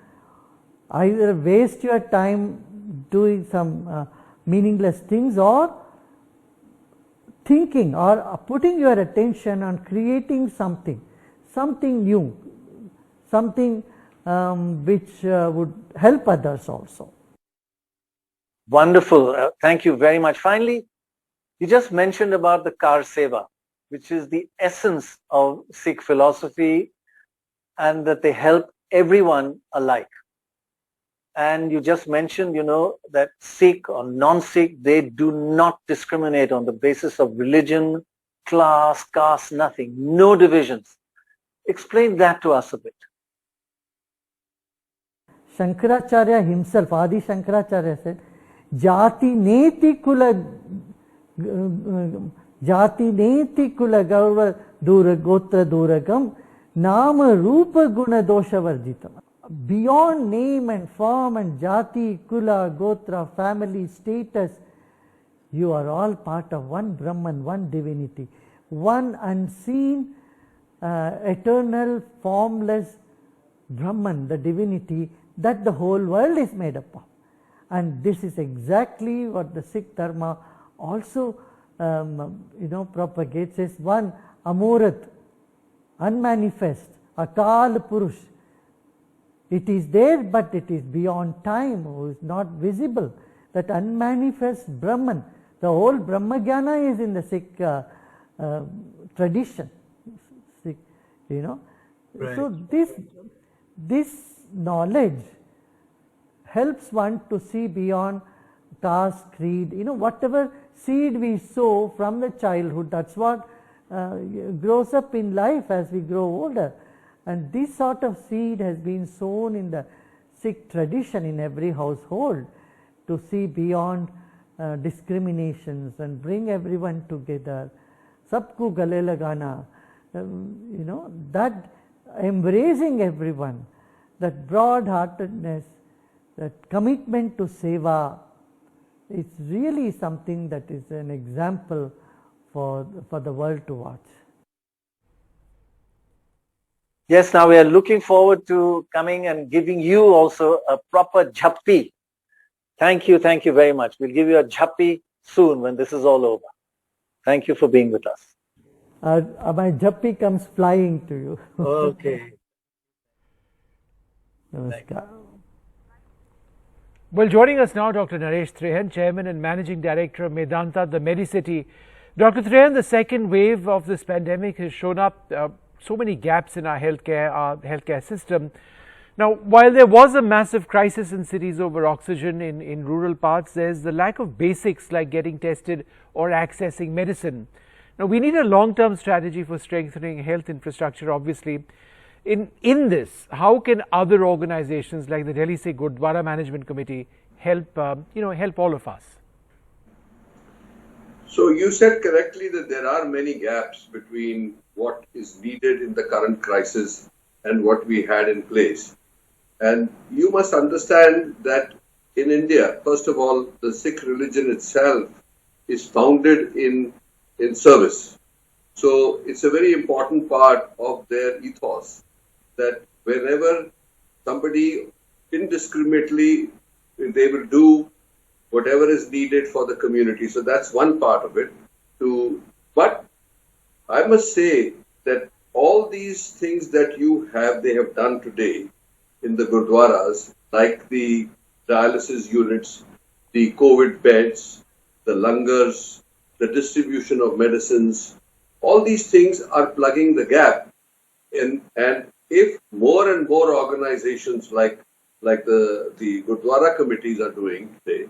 either waste your time doing some meaningless things or thinking or putting your attention on creating something new, something which would help others also. Wonderful. Thank you very much. Finally, you just mentioned about the Kar Seva, which is the essence of Sikh philosophy, and that they help everyone alike. And you just mentioned, that Sikh or non-Sikh, they do not discriminate on the basis of religion, class, caste, nothing, no divisions. Explain that to us a bit. Shankaracharya himself, Adi Shankaracharya said, Jati neti kula gaurva dura gotra duragam nama rupa guna dosha varjitam. Beyond name and form and jati, kula, gotra, family, status, you are all part of one Brahman, one divinity, one unseen, eternal, formless Brahman, the divinity that the whole world is made up of. And this is exactly what the Sikh Dharma also propagates, is one Amurat, unmanifest, Akal Purush. It is there, but it is beyond time, who is not visible. That unmanifest Brahman, the whole Brahmajnana is in the Sikh tradition. Sikh, Right. So this knowledge helps one to see beyond caste, creed. Whatever seed we sow from the childhood, that's what grows up in life as we grow older. And this sort of seed has been sown in the Sikh tradition in every household to see beyond discriminations and bring everyone together, sabko gale lagana, that embracing everyone, that broad-heartedness, that commitment to seva, it's really something that is an example for the world to watch. Yes, now we are looking forward to coming and giving you also a proper jhappi. Thank you very much. We'll give you a jhappi soon when this is all over. Thank you for being with us. My jhappi comes flying to you. Okay. Namaskar. Well, joining us now, Dr. Naresh Trehan, Chairman and Managing Director of Medanta, the Medicity. Dr. Trehan, the second wave of this pandemic has shown up so many gaps in our healthcare system. Now, while there was a massive crisis in cities over oxygen in rural parts, there's the lack of basics like getting tested or accessing medicine. Now, we need a long-term strategy for strengthening health infrastructure, obviously. In this, how can other organizations like the Delhi Sikh Gurdwara Management Committee help, help all of us? So you said correctly that there are many gaps between what is needed in the current crisis and what we had in place. And you must understand that in India, first of all, the Sikh religion itself is founded in service. So it's a very important part of their ethos that whenever somebody indiscriminately, they will do whatever is needed for the community. So that's one part of it. But I must say that all these things that they have done today in the Gurdwaras, like the dialysis units, the COVID beds, the langars, the distribution of medicines, all these things are plugging the gap. And if more and more organizations like the Gurdwara committees are doing today,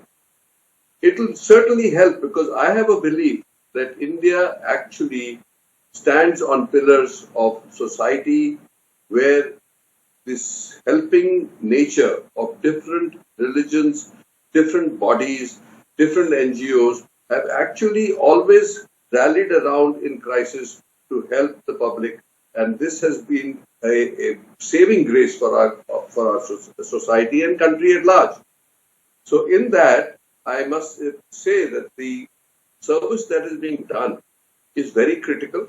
it will certainly help, because I have a belief that India actually stands on pillars of society where this helping nature of different religions, different bodies, different NGOs have actually always rallied around in crisis to help the public. And this has been a saving grace for our society and country at large. So in that, I must say that the service that is being done is very critical.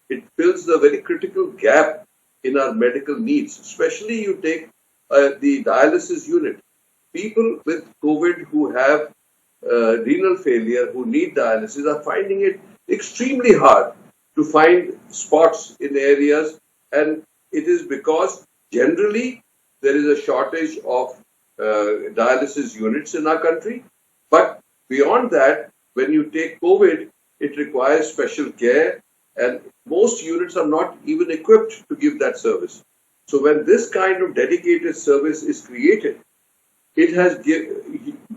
It fills the very critical gap in our medical needs. Especially you take the dialysis unit. People with COVID who have renal failure, who need dialysis, are finding it extremely hard to find spots in areas, and it is because generally there is a shortage of dialysis units in our country. But beyond that, when you take COVID, it requires special care, and most units are not even equipped to give that service. So when this kind of dedicated service is created, it has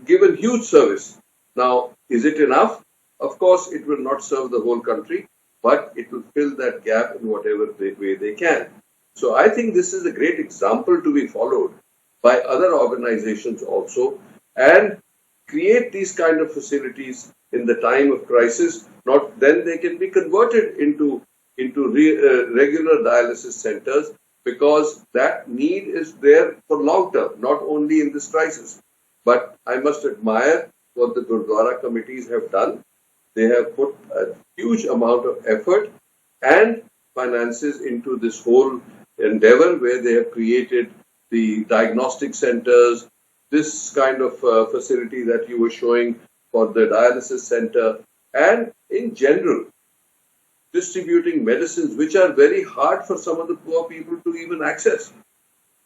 given huge service. Now, is it enough? Of course, it will not serve the whole country, but it will fill that gap in whatever way they can. So I think this is a great example to be followed by other organizations also, and create these kind of facilities in the time of crisis. Not then they can be converted into regular dialysis centers, because that need is there for long term, not only in this crisis. But I must admire what the Gurdwara committees have done. They have put a huge amount of effort and finances into this whole endeavor, where they have created the diagnostic centers, this kind of facility that you were showing for the dialysis center, and in general, distributing medicines which are very hard for some of the poor people to even access.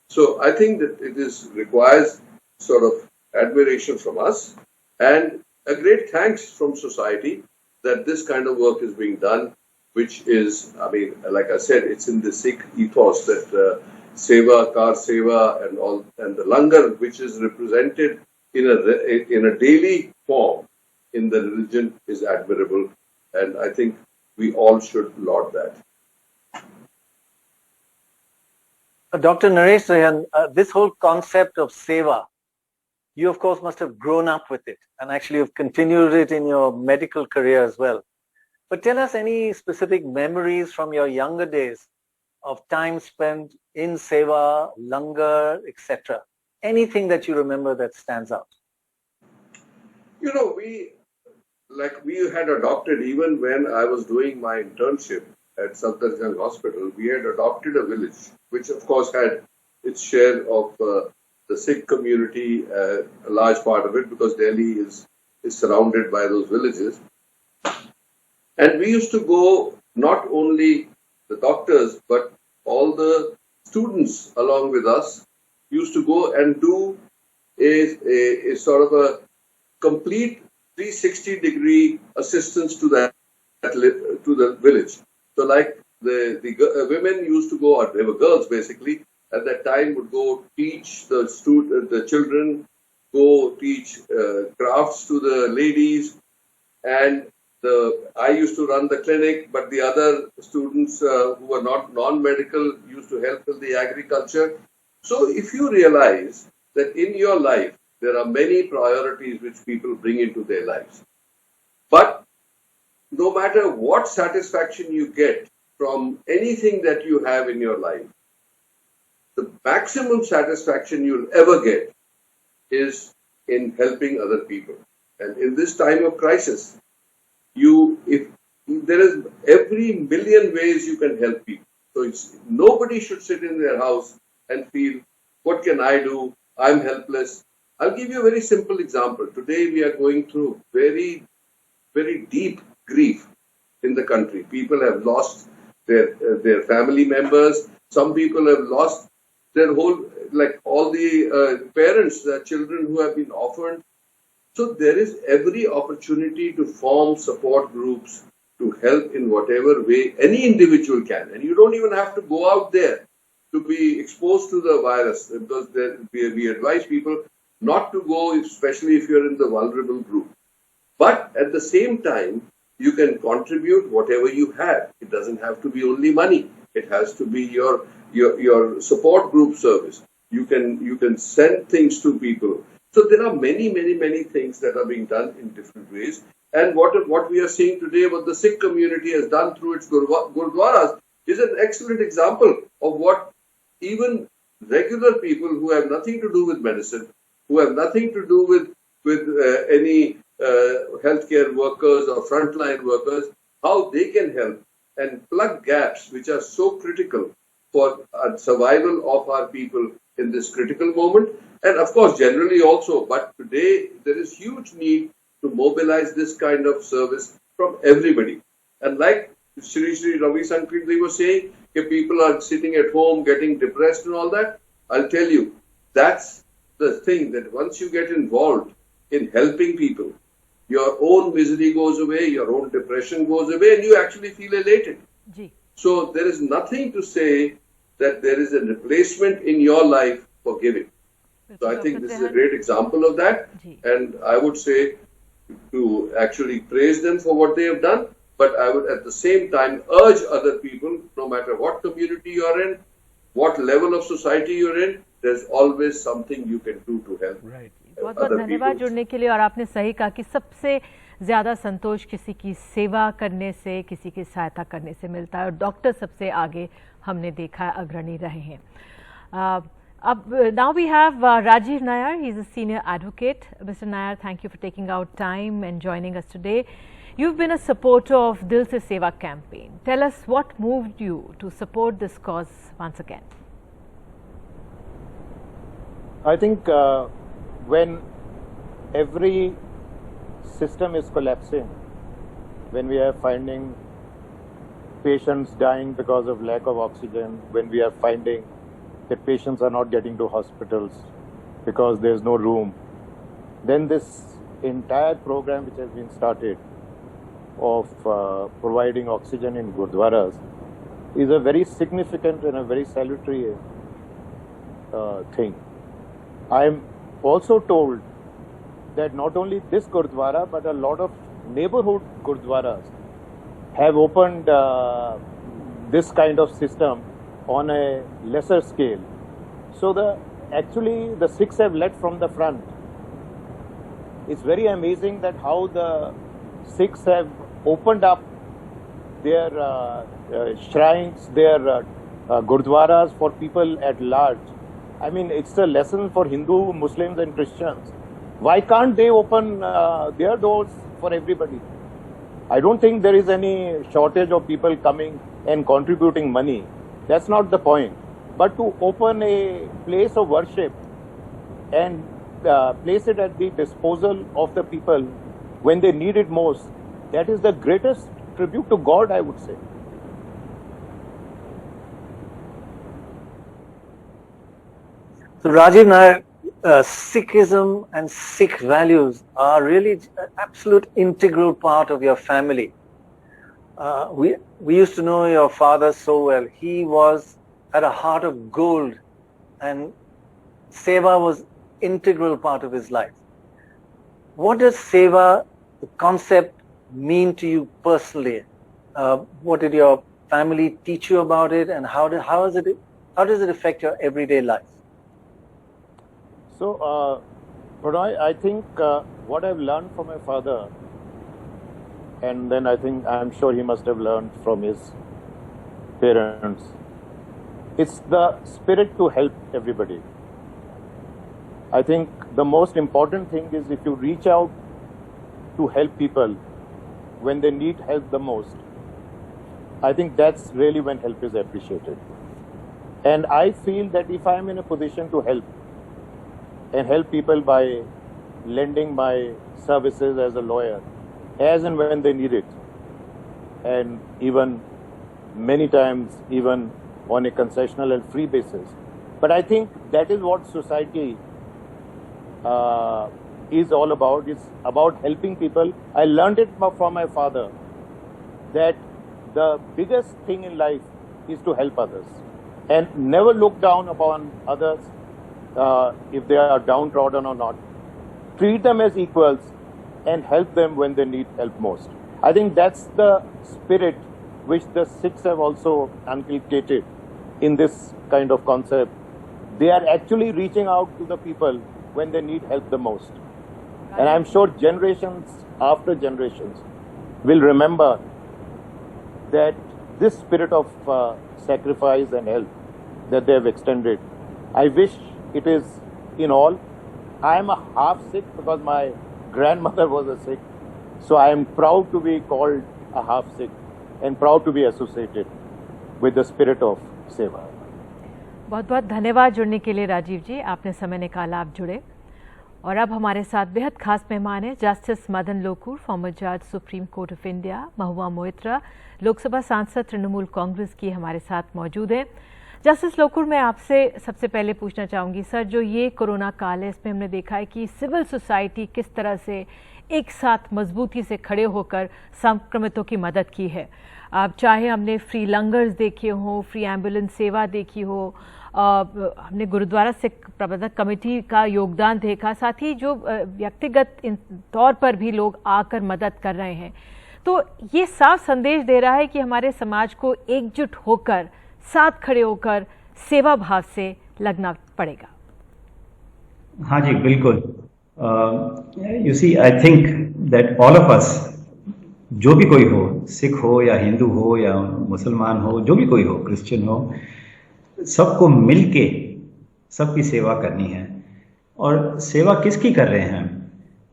So I think that it requires sort of admiration from us and a great thanks from society that this kind of work is being done, which is, I mean, like I said, it's in the Sikh ethos that seva, kar seva, and all, and the langar, which is represented in a daily form in the religion, is admirable, and I think we all should laud that. Dr. Naresh Trehan, this whole concept of seva, You, of course, must have grown up with it and actually have continued it in your medical career as well. But tell us any specific memories from your younger days of time spent in Seva, Langar, etc. Anything that you remember that stands out? You know, we had adopted, even when I was doing my internship at Safdarjung Hospital, we had adopted a village, which of course had its share of the Sikh community, a large part of it, because Delhi is surrounded by those villages. And we used to go, not only the doctors, but all the students along with us used to go and do a sort of a complete 360-degree assistance to the village. So like the women used to go, or they were girls basically, at that time would go teach the children, go teach crafts to the ladies, and I used to run the clinic, but the other students who were not non-medical used to help in the agriculture. So if you realize that in your life, there are many priorities which people bring into their lives. But no matter what satisfaction you get from anything that you have in your life, the maximum satisfaction you'll ever get is in helping other people. And in this time of crisis, if there is every million ways you can help people. So nobody should sit in their house and feel, what can I do? I'm helpless. I'll give you a very simple example. Today we are going through very, very deep grief in the country. People have lost their family members. Some people have lost their whole, like all the parents, the children who have been orphaned. So there is every opportunity to form support groups to help in whatever way any individual can. And you don't even have to go out there to be exposed to the virus, because we advise people not to go, especially if you're in the vulnerable group. But at the same time, you can contribute whatever you have. It doesn't have to be only money. It has to be your support group service. You can send things to people. So there are many, many, many things that are being done in different ways. And what we are seeing today, what the Sikh community has done through its Gurdwaras, is an excellent example of what even regular people who have nothing to do with medicine, who have nothing to do with any healthcare workers or frontline workers, how they can help and plug gaps which are so critical for survival of our people in this critical moment. And of course, generally also, but today there is huge need to mobilize this kind of service from everybody. And like Shri Ravi Sankrit was saying, if people are sitting at home getting depressed and all that, I'll tell you, that's the thing, that once you get involved in helping people, your own misery goes away, your own depression goes away, and you actually feel elated. So there is nothing to say that there is a replacement in your life for giving. So I think this is a great example of that. And I would say to actually praise them for what they have done, but I would at the same time urge other people, no matter what community you are in, what level of society you're in, there's always something you can do to help. Right. बहुत बहुत धन्यवाद जुड़ने के लिए। और आपने सही कहा कि सबसे ज़्यादा संतोष किसी की सेवा करने से, किसी की सहायता करने से मिलता है, और डॉक्टर सबसे आगे हमने देखा है अग्रणी रहे हैं। Now we have Rajiv Nair. He's a senior advocate. Mr. Nair, thank you for taking out time and joining us today. You've been a supporter of Dil Se Seva campaign. Tell us what moved you to support this cause once again. I think when every system is collapsing, when we are finding patients dying because of lack of oxygen, when we are finding that patients are not getting to hospitals because there is no room, then this entire program which has been started of providing oxygen in Gurdwaras is a very significant and a very salutary thing. I am also told that not only this Gurdwara but a lot of neighborhood Gurdwaras have opened this kind of system on a lesser scale. So actually the Sikhs have led from the front it's very amazing that how the Sikhs have opened up their shrines, their gurdwaras for people at large. I mean, it's a lesson for Hindu, Muslims and Christians. Why can't they open their doors for everybody? I don't think there is any shortage of people coming and contributing money. That's not the point. But to open a place of worship and place it at the disposal of the people when they need it most, that is the greatest tribute to God, I would say. So Rajiv Nayak, Sikhism and Sikh values are really an absolute integral part of your family. We used to know your father so well. He had a heart of gold, and Seva was integral part of his life. What does Seva, the concept, mean to you personally? What did your family teach you about it, and how does it affect your everyday life? So, Pranay, I think what I've learned from my father, and then I'm sure he must have learned from his parents, it's the spirit to help everybody. I think the most important thing is if you reach out to help people when they need help the most, I think that's really when help is appreciated. And I feel that if I'm in a position to help, and help people by lending my services as a lawyer, as and when they need it, and even many times even on a concessional and free basis. But I think that is what society is all about. It's about helping people. I learned it from my father that the biggest thing in life is to help others and never look down upon others if they are downtrodden or not. Treat them as equals and help them when they need help most. I think that's the spirit which the Sikhs have also inculcated in this kind of concept. They are actually reaching out to the people when they need help the most. And I'm sure generations after generations will remember that this spirit of sacrifice and help that they have extended, I wish it is in all. I am a half Sikh because my grandmother was a Sikh. So I am proud to be called a half Sikh and proud to be associated with the spirit of Seva. बहुत बहुत धन्यवाद जुड़ने के लिए राजीव जी, आपने समय निकाला, आप जुड़े। और अब हमारे साथ बेहद खास मेहमान हैं जस्टिस मदन लोकुर, फॉर्मर जज supreme court of India, Mahua Moitra, Lok Sabha सांसद तृणमूल कांग्रेस की हमारे साथ मौजूद हैं। जस्टिस लोकुर, मैं आपसे सबसे पहले पूछना चाहूँगी सर, जो ये कोरोना काल है इसमें हमने देखा है कि सिविल सोसाइटी किस तरह से एक साथ मजबूती से खड़े होकर संक्रमितों की मदद की है। अब चाहे हमने फ्री लंगर्स देखे हों, फ्री एम्बुलेंस सेवा देखी हो, हमने गुरुद्वारा सिख प्रबंधक कमेटी का योगदान देखा, साथ ही जो व्यक्तिगत तौर पर भी लोग आकर मदद कर रहे हैं। तो ये साफ संदेश दे रहा है कि हमारे समाज को एकजुट होकर, साथ खड़े होकर सेवा भाव से लगना पड़ेगा। हाँ जी, बिल्कुल। You see, I think that all of us, जो भी कोई हो, सिख हो या हिंदू हो या मुसलमान हो, जो भी कोई हो, क्रिश्चियन हो, सबको मिलके सबकी सेवा करनी है। और सेवा किसकी कर रहे हैं हम?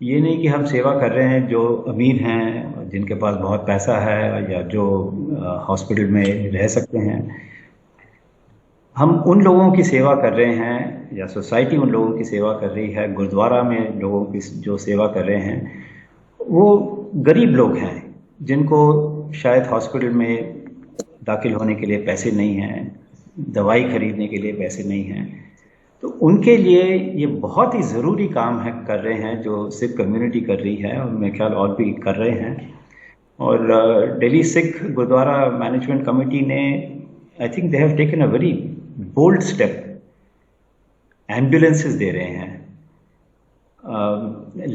ये नहीं कि हम सेवा कर रहे हैं जो अमीर हैं, जिनके पास बहुत पैसा है या जो हॉस्पिटल में रह सकते हैं। हम उन लोगों की सेवा कर रहे हैं या सोसाइटी उन लोगों की सेवा कर रही है, गुरुद्वारा में लोगों की जो सेवा कर रहे हैं वो गरीब लोग हैं जिनको शायद हॉस्पिटल में दाखिल होने के लिए पैसे नहीं हैं, दवाई खरीदने के लिए पैसे नहीं हैं। तो उनके लिए ये बहुत ही ज़रूरी काम है कर रहे हैं जो सिख कम्युनिटी कर रही है, और मेरे ख्याल और भी कर रहे हैं। और दिल्ली सिख गुरुद्वारा मैनेजमेंट कमेटी ने, I think they have taken a very bold step. Ambulances दे रहे हैं,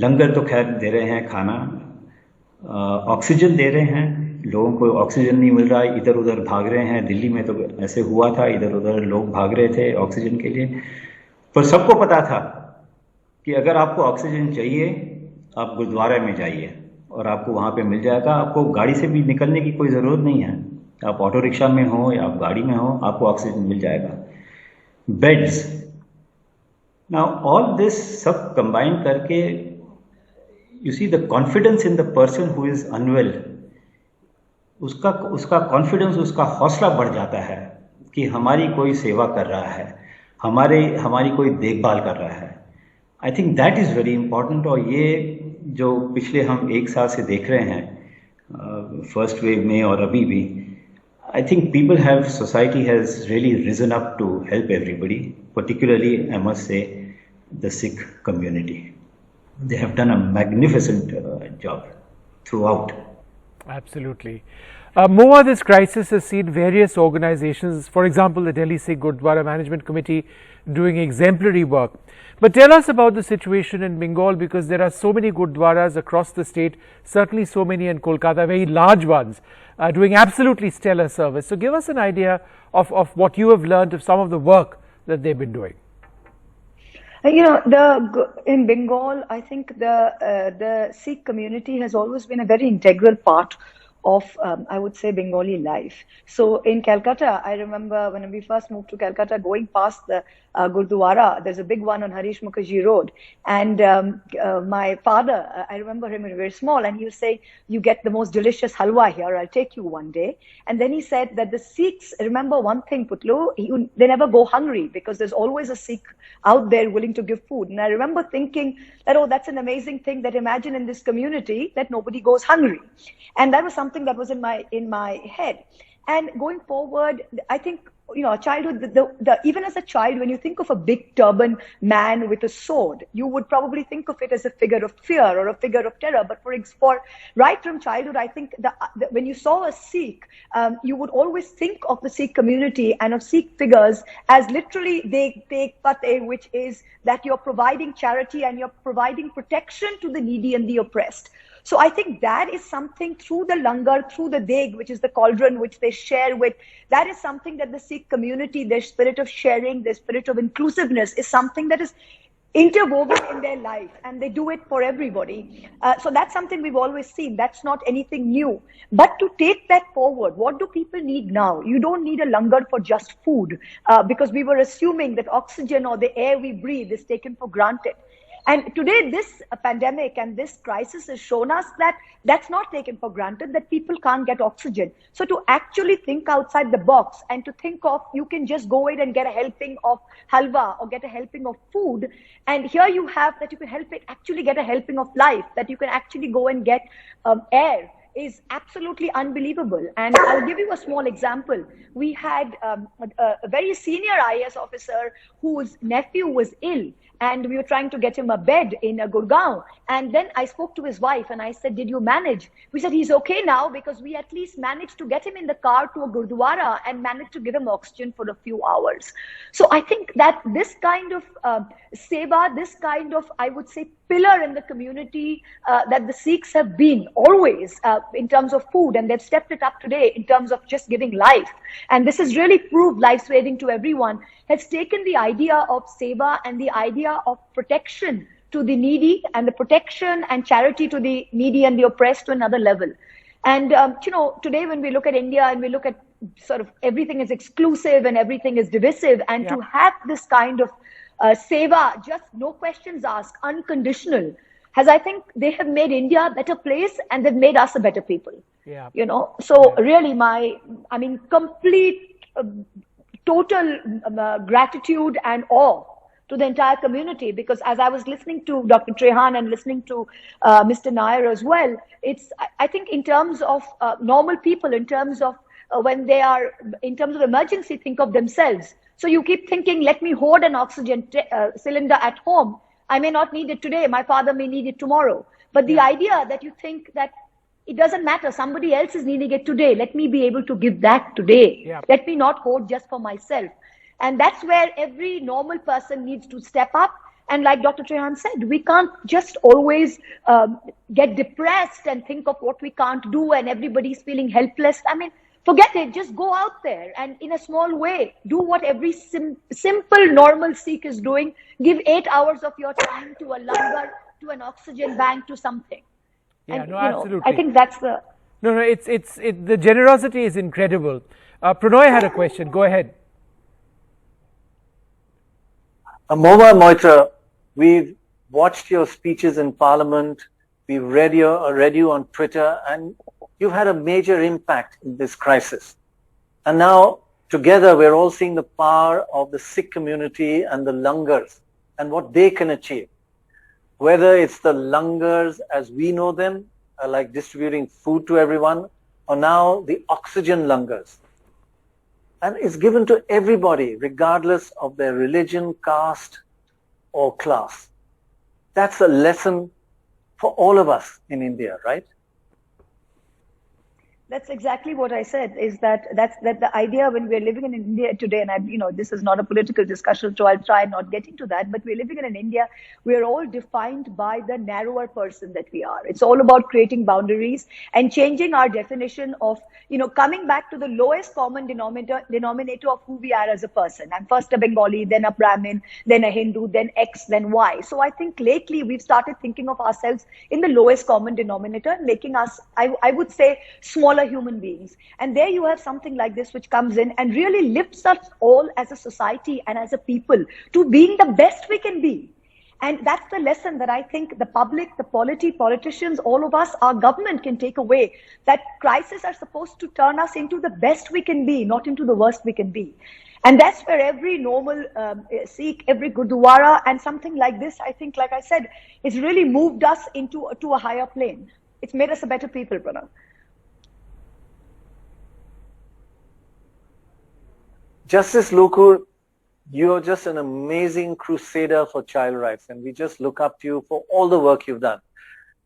लंगर तो खैर दे रहे हैं, खाना, ऑक्सीजन दे रहे हैं। लोगों को ऑक्सीजन नहीं मिल रहा है, इधर उधर भाग रहे हैं। दिल्ली में तो ऐसे हुआ था, इधर उधर लोग भाग रहे थे ऑक्सीजन के लिए। पर सबको पता था कि अगर आपको ऑक्सीजन चाहिए आप गुरुद्वारा में जाइए और आपको वहाँ पे मिल जाएगा। आपको गाड़ी से भी निकलने की कोई ज़रूरत नहीं है, आप ऑटो रिक्शा में हो या आप गाड़ी में हो, आपको ऑक्सीजन मिल जाएगा। बेड्स, नाउ ऑल दिस सब कंबाइन करके you see the confidence in the person who is unwell, उसका कॉन्फिडेंस, उसका हौसला बढ़ जाता है कि हमारी कोई सेवा कर रहा है, हमारी कोई देखभाल कर रहा है। आई think that is very important. और ये जो पिछले हम एक साल से देख रहे हैं फर्स्ट वेव में और अभी भी, I think society has really risen up to help everybody, particularly, I must say, the Sikh community. They have done a magnificent job throughout. Absolutely. More, this crisis has seen various organizations, for example, the Delhi Sikh Gurdwara Management Committee, doing exemplary work. But tell us about the situation in Bengal, because there are so many Gurdwaras across the state, certainly so many in Kolkata, very large ones, doing absolutely stellar service. So give us an idea of what you have learned of some of the work that they've been doing. In Bengal, I think the Sikh community has always been a very integral part of, I would say, Bengali life. So in Calcutta, I remember when we first moved to Calcutta, going past the Gurdwara, there's a big one on Harish Mukherjee Road. And my father, I remember him when we were small, and he was saying, you get the most delicious halwa here, I'll take you one day. And then he said that the Sikhs, remember one thing, Putlu, they never go hungry, because there's always a Sikh out there willing to give food. And I remember thinking that, oh, that's an amazing thing, that imagine in this community that nobody goes hungry. And that was something that was in my head. And going forward, I think, childhood, even as a child, when you think of a big turban man with a sword, you would probably think of it as a figure of fear or a figure of terror. But for right from childhood, I think when you saw a Sikh, you would always think of the Sikh community and of Sikh figures as literally Deg Fateh, which is that you're providing charity and you're providing protection to the needy and the oppressed. So I think that is something through the langar, through the deg, which is the cauldron which they share with, that is something that the Sikh community, their spirit of sharing, their spirit of inclusiveness is something that is interwoven in their life, and they do it for everybody. So that's something we've always seen. That's not anything new. But to take that forward, what do people need now? You don't need a langar for just food, because we were assuming that oxygen or the air we breathe is taken for granted. And today, this pandemic and this crisis has shown us that that's not taken for granted, that people can't get oxygen. So to actually think outside the box and to think of, you can just go in and get a helping of halwa or get a helping of food. And here you have that you can actually get a helping of life, that you can actually go and get air, is absolutely unbelievable. And I'll give you a small example. We had a very senior IAS officer whose nephew was ill, and we were trying to get him a bed in Gurgaon. And then I spoke to his wife and I said, did you manage? We said, he's okay now, because we at least managed to get him in the car to a Gurdwara and managed to give him oxygen for a few hours. So I think that this kind of seva, this kind of, I would say, pillar in the community that the Sikhs have been always in terms of food, and they've stepped it up today in terms of just giving life. And this has really proved life-saving to everyone, has taken the idea of seva and the idea of protection to the needy and the protection and charity to the needy and the oppressed to another level. And, today when we look at India and we look at sort of everything is exclusive and everything is divisive, and to have this kind of seva, just no questions asked, unconditional, I think they have made India a better place, and they've made us a better people. Yeah. So really complete, total gratitude and awe to the entire community, because as I was listening to Dr. Trehan and listening to Mr. Nair as well, I think in terms of normal people, in terms of when they are, in terms of emergency, think of themselves. So you keep thinking, let me hoard an oxygen cylinder at home. I may not need it today. My father may need it tomorrow. But the idea that you think that it doesn't matter, somebody else is needing it today, let me be able to give that today. Yeah. Let me not hoard just for myself. And that's where every normal person needs to step up. And like Dr. Trehan said, we can't just always get depressed and think of what we can't do and everybody's feeling helpless. I mean, forget it. Just go out there and in a small way, do what every simple, normal Sikh is doing. Give 8 hours of your time to a langar, to an oxygen bank to something. Yeah, And, no, you know, absolutely. I think that's the. No, the generosity is incredible. Pranoy had a question. Go ahead. Mohua Moitra, we've watched your speeches in Parliament. We've read you on Twitter, and you've had a major impact in this crisis. And now, together, we're all seeing the power of the Sikh community and the langars and what they can achieve. Whether it's the langars as we know them, like distributing food to everyone, or now the oxygen langars. And it's given to everybody, regardless of their religion, caste, or class. That's a lesson for all of us in India, right? That's exactly what I said, is that the idea when we're living in India today, and this is not a political discussion, so I'll try not getting to that, but we're living in an India, we're all defined by the narrower person that we are. It's all about creating boundaries and changing our definition of, coming back to the lowest common denominator of who we are as a person. I'm first a Bengali, then a Brahmin, then a Hindu, then X, then Y. So I think lately we've started thinking of ourselves in the lowest common denominator, making us, I would say, smaller human beings. And there you have something like this which comes in and really lifts us all as a society and as a people to being the best we can be. And that's the lesson that I think the public, the politicians, all of us, our government can take away, that crises are supposed to turn us into the best we can be, not into the worst we can be. And that's where every normal Sikh, every Gurdwara and something like this, I think, like I said, it's really moved us to a higher plane. It's made us a better people, Pranav. Justice Lokur, you're just an amazing crusader for child rights, and we just look up to you for all the work you've done.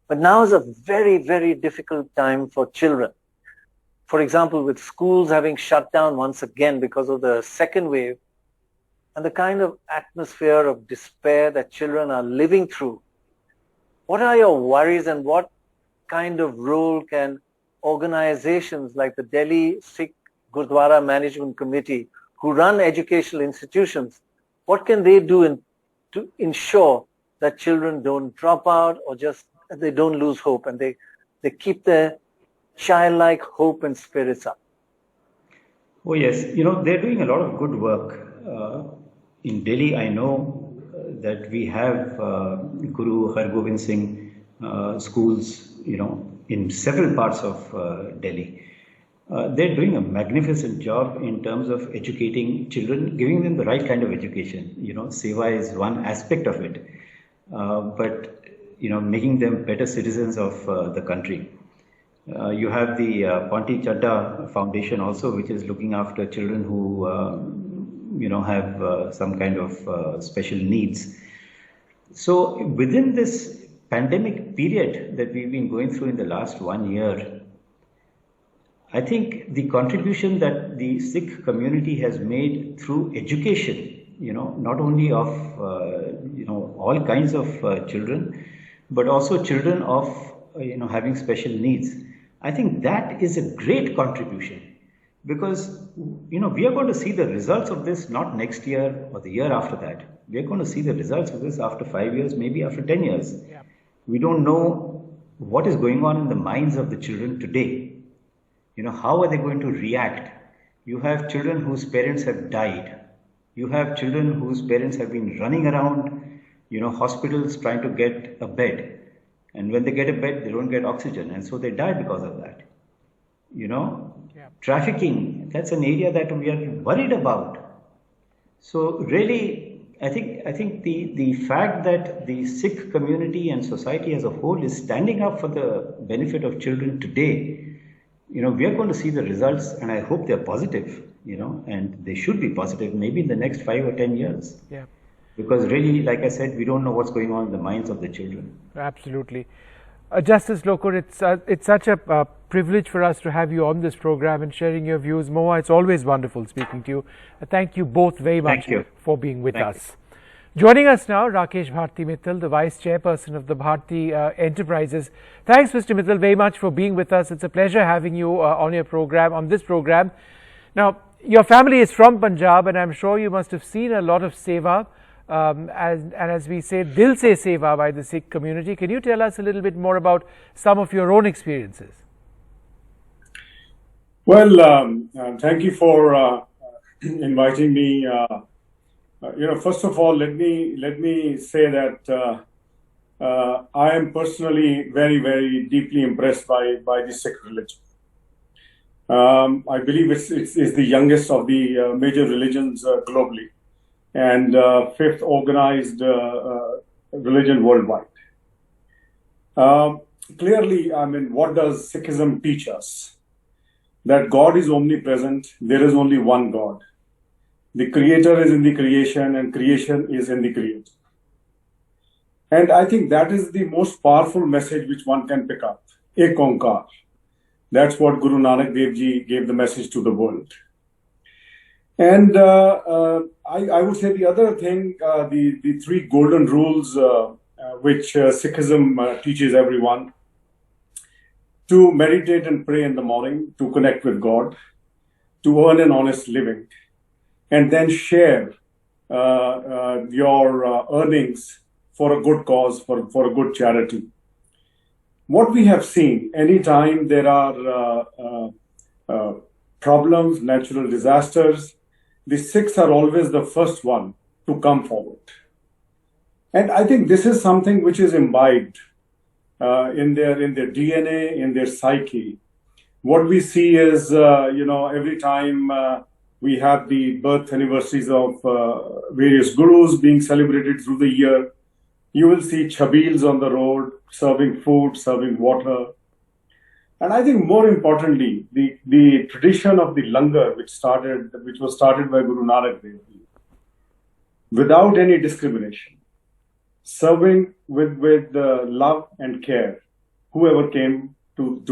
But now is a very, very difficult time for children. For example, with schools having shut down once again because of the second wave, and the kind of atmosphere of despair that children are living through, what are your worries, and what kind of role can organizations like the Delhi Sikh Gurdwara Management Committee, who run educational institutions, what can they do to ensure that children don't drop out or just they don't lose hope, and they keep their childlike hope and spirits up? Oh yes, they're doing a lot of good work. In Delhi, I know that we have Guru Har Gobind Singh schools, in several parts of Delhi. They're doing a magnificent job in terms of educating children, giving them the right kind of education. Seva is one aspect of it, but making them better citizens of the country. You have the Ponti Chadda Foundation also, which is looking after children who have some kind of special needs. So within this pandemic period that we've been going through in the last 1 year, I think the contribution that the Sikh community has made through education, not only of, all kinds of children, but also children of, having special needs. I think that is a great contribution, because, we are going to see the results of this not next year or the year after that. We are going to see the results of this after 5 years, maybe after 10 years. Yeah. We don't know what is going on in the minds of the children today. How are they going to react? You have children whose parents have died. You have children whose parents have been running around, hospitals trying to get a bed. And when they get a bed, they don't get oxygen. And so they die because of that. Trafficking, that's an area that we are worried about. So really, I think the fact that the Sikh community and society as a whole is standing up for the benefit of children today, we are going to see the results, and I hope they're positive, and they should be positive maybe in the next 5 or 10 years. Yeah. Because really, like I said, we don't know what's going on in the minds of the children. Absolutely. Justice Lokur, it's such a privilege for us to have you on this program and sharing your views. Mohua, it's always wonderful speaking to you. Thank you both very much for being with us. Joining us now, Rakesh Bharti Mittal, the Vice Chairperson of the Bharti Enterprises. Thanks, Mr. Mittal, very much for being with us. It's a pleasure having you on this program. Now, your family is from Punjab, and I'm sure you must have seen a lot of seva and as we say, Dil Se Seva by the Sikh community. Can you tell us a little bit more about some of your own experiences? Well, thank you for inviting me. First of all, let me say that I am personally very, very deeply impressed by the Sikh religion. I believe it's the youngest of the major religions globally, and fifth organized religion worldwide. Clearly, I mean, what does Sikhism teach us? That God is omnipresent. There is only one God. The Creator is in the creation, and creation is in the Creator. And I think that is the most powerful message which one can pick up. Ek Onkar. That's what Guru Nanak Dev Ji gave the message to the world. And I would say the other thing, the three golden rules which Sikhism teaches everyone: to meditate and pray in the morning, to connect with God, to earn an honest living, and then share your earnings for a good cause, for a good charity. What we have seen, anytime there are problems, natural disasters, the Sikhs are always the first one to come forward. And I think this is something which is imbibed in their DNA, in their psyche. What we see is, every time we have the birth anniversaries of various gurus being celebrated through the year, you will see chabils on the road, serving food, serving water. And I think more importantly, the tradition of the langar, which was started by Guru Nanak Dev Ji, without any discrimination, serving with love and care, whoever came to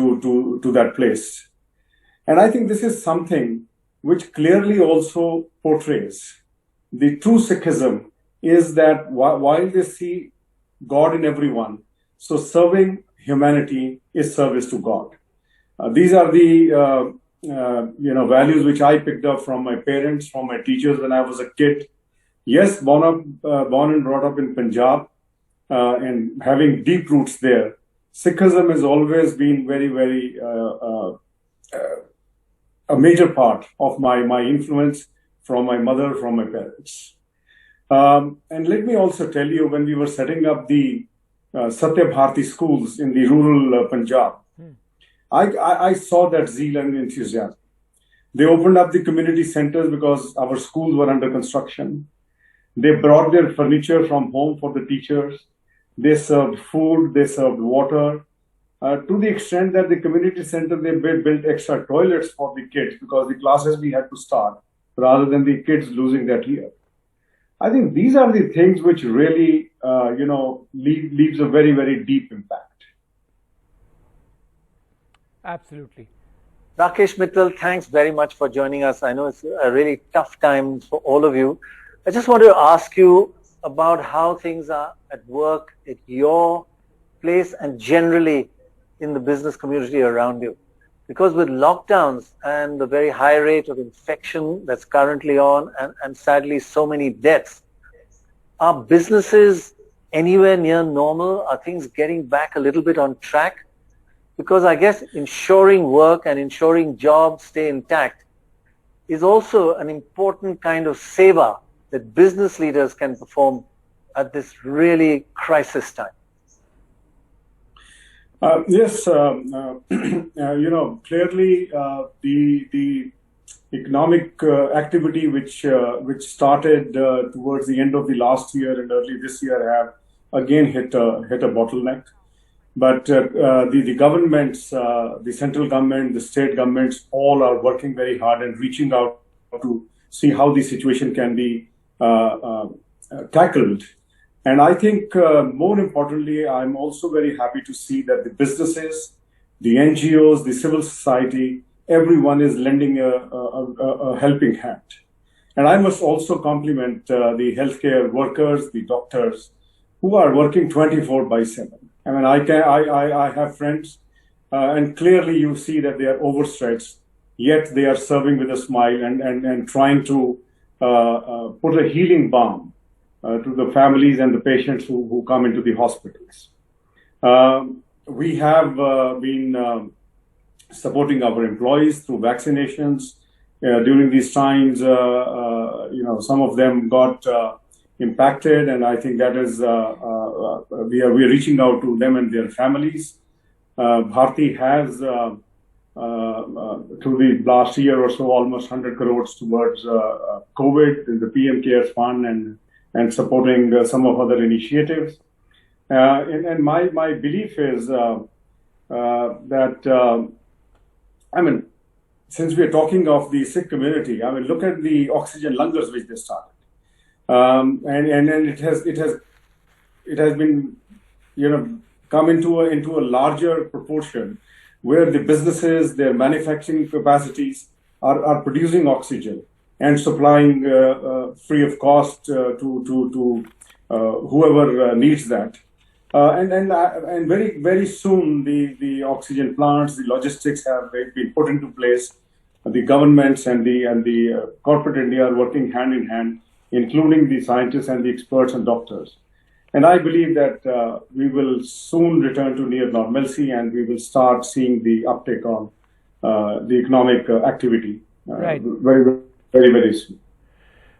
that place. And I think this is something which clearly also portrays the true Sikhism is that while they see God in everyone, so serving humanity is service to God. These are the values which I picked up from my parents, from my teachers when I was a kid. Yes, born and brought up in Punjab, and having deep roots there, Sikhism has always been very, very a major part of my influence from my mother, from my parents. And let me also tell you, when we were setting up the Satya Bharati schools in the rural Punjab, I saw that zeal and enthusiasm. They opened up the community centers because our schools were under construction. They brought their furniture from home for the teachers. They served food, they served water, to the extent that the community center, they built extra toilets for the kids because the classes we had to start rather than the kids losing that year. I think these are the things which really, leaves a very, very deep impact. Absolutely. Rakesh Mittal, thanks very much for joining us. I know it's a really tough time for all of you. I just want to ask you about how things are at work at your place and generally in the business community around you. Because with lockdowns and the very high rate of infection that's currently on and sadly so many deaths, are businesses anywhere near normal? Are things getting back a little bit on track? Because I guess ensuring work and ensuring jobs stay intact is also an important kind of seva that business leaders can perform at this really crisis time. Yes, clearly the economic activity which started towards the end of the last year and early this year have again hit a bottleneck. But the governments, the central government, the state governments, all are working very hard and reaching out to see how the situation can be tackled. And I think more importantly, I'm also very happy to see that the businesses, the NGOs, the civil society, everyone is lending a helping hand. And I must also compliment the healthcare workers, the doctors, who are working 24/7. I mean, I have friends, and clearly you see that they are overstretched, yet they are serving with a smile and trying to put a healing balm to the families and the patients who come into the hospitals. We have been supporting our employees through vaccinations during these times. Some of them got impacted, and I think that is we are reaching out to them and their families. Bharti has through the last year or so almost 100 crores towards COVID in the PM Cares Fund and supporting some of other initiatives. And my belief is that since we are talking of the Sikh community, look at the oxygen langars which they started, and it has been come into a larger proportion where the businesses, their manufacturing capacities are producing oxygen and supplying free of cost to whoever needs that. And very, very soon the oxygen plants, the logistics have been put into place. The governments and the corporate India are working hand in hand, including the scientists and the experts and doctors. And I believe that we will soon return to near normalcy, and we will start seeing the uptake on the economic activity Right. very, very, very soon.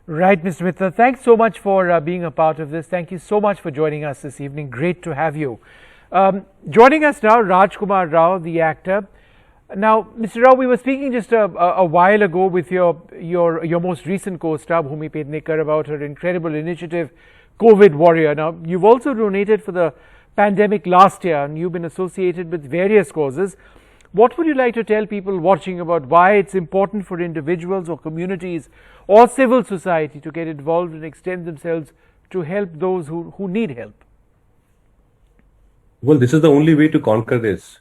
Right, Mr. Mitra. Thanks so much for being a part of this. Thank you so much for joining us this evening. Great to have you. Joining us now, Rajkumar Rao, the actor. Now, Mr. Rao, we were speaking just a while ago with your most recent co-star, Bhumi Pednekar, about her incredible initiative, COVID Warrior. Now, you've also donated for the pandemic last year, and you've been associated with various causes. What would you like to tell people watching about why it's important for individuals or communities or civil society to get involved and extend themselves to help those who need help? Well, this is the only way to conquer this.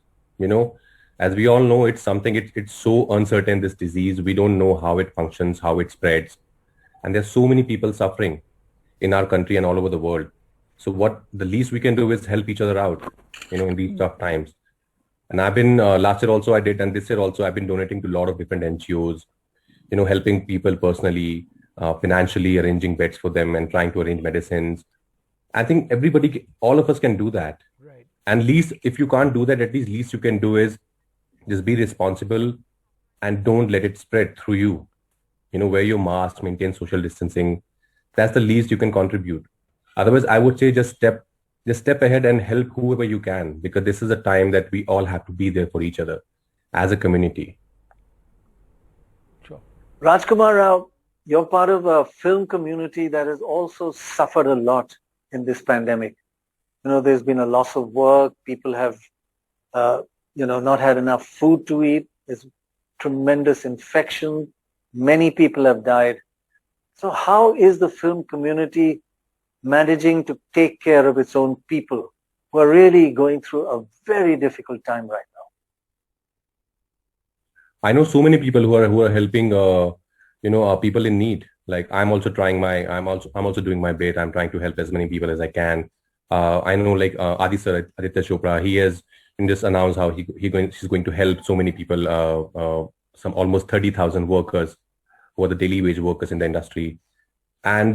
As we all know, it's something, it's so uncertain, this disease. We don't know how it functions, how it spreads. And there's so many people suffering in our country and all over the world. So what the least we can do is help each other out, in these tough times. And I've been, last year also I did, and this year also I've been donating to a lot of different NGOs, helping people personally, financially, arranging beds for them and trying to arrange medicines. I think all of us can do that. Right. And least, if you can't do that, at least you can do is just be responsible and don't let it spread through you. Wear your mask, maintain social distancing. That's the least you can contribute. Otherwise, I would say just step ahead and help whoever you can, because this is a time that we all have to be there for each other as a community. Sure. Rajkumar Rao, you're part of a film community that has also suffered a lot in this pandemic. There's been a loss of work. People have, not had enough food to eat. There's tremendous infection. Many people have died. So how is the film community managing to take care of its own people who are really going through a very difficult time right now? I know so many people who are helping, people in need. Like I'm also doing my bit. I'm trying to help as many people as I can. I know Aditya Chopra, he has just announced how she's going to help so many people, some almost 30,000 workers who are the daily wage workers in the industry. And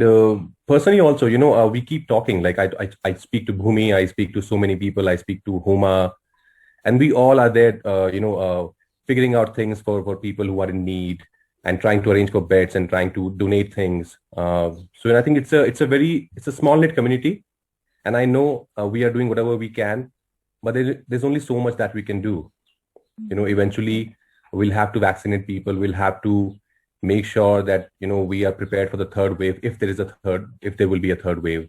personally also, we keep talking. Like I speak to Bhumi, I speak to so many people, I speak to Huma, and we all are there, figuring out things for people who are in need and trying to arrange for beds and trying to donate things. So I think it's a small knit community, and I know we are doing whatever we can, but there's only so much that we can do. Eventually we'll have to vaccinate people. We'll have to make sure that we are prepared for the third wave if there will be a third wave.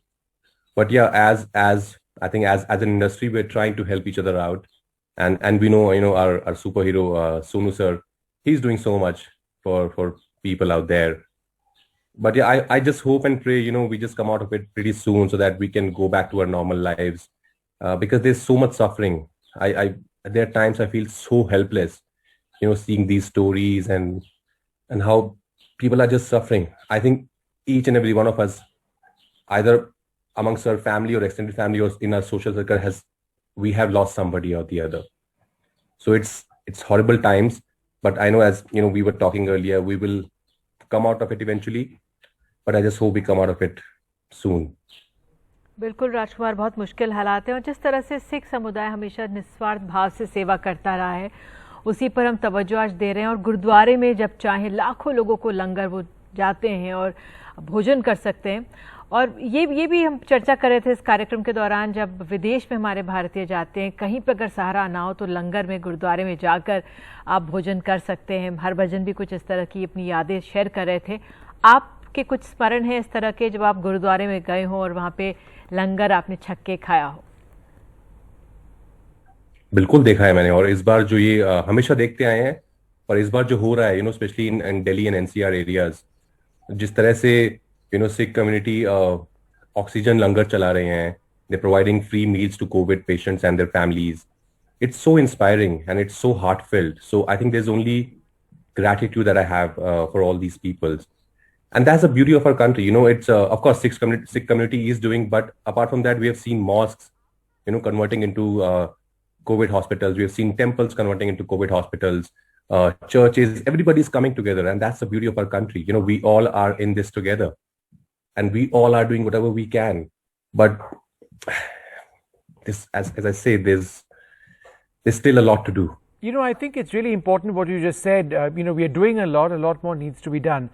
But yeah, as an industry, we're trying to help each other out, and we know our superhero Sonu sir, he's doing so much for people out there. But yeah, I just hope and pray we just come out of it pretty soon so that we can go back to our normal lives, because there's so much suffering. There are times I feel so helpless, seeing these stories and how people are just suffering. I think each and every one of us, either amongst our family or extended family or in our social circle, we have lost somebody or the other. So it's horrible times, but I know, as we were talking earlier, we will come out of it eventually. But I just hope we come out of it soon. बिल्कुल राजकुमार, बहुत मुश्किल हालात हैं और जिस तरह से सिख समुदाय हमेशा निस्वार्थ भाव से सेवा करता रहा है उसी पर हम तवज्जो आज दे रहे हैं। और गुरुद्वारे में जब चाहे लाखों लोगों को लंगर वो जाते हैं और भोजन कर सकते हैं। और ये भी हम चर्चा कर रहे थे इस कार्यक्रम के दौरान, जब विदेश में हमारे भारतीय जाते हैं कहीं पर अगर सहारा ना हो तो लंगर में गुरुद्वारे में जाकर आप भोजन कर सकते हैं। हरभजन भी कुछ इस तरह की अपनी यादें शेयर कर रहे थे। आपके कुछ स्मरण है इस तरह के जब आप गुरुद्वारे में गए हो और वहाँ पे लंगर आपने छक के खाया हो? बिल्कुल देखा है मैंने, और इस बार जो ये हमेशा देखते आए हैं, और इस बार जो हो रहा है specially in Delhi and NCR areas, जिस तरह से सिख कम्युनिटी ऑक्सीजन लंगर चला रहे हैं, they providing free meals to Covid patients and their families. It's so inspiring and it's so heartfelt. So I think there's only gratitude that I have for all these people. And that's the beauty of our country. It's of course Sikh community is doing, but apart from that, we have seen mosques, converting into COVID hospitals. We have seen temples converting into COVID hospitals, churches. Everybody's coming together, and that's the beauty of our country. We all are in this together, and we all are doing whatever we can. But this, as I say, there's still a lot to do. I think it's really important what you just said. We are doing a lot more needs to be done.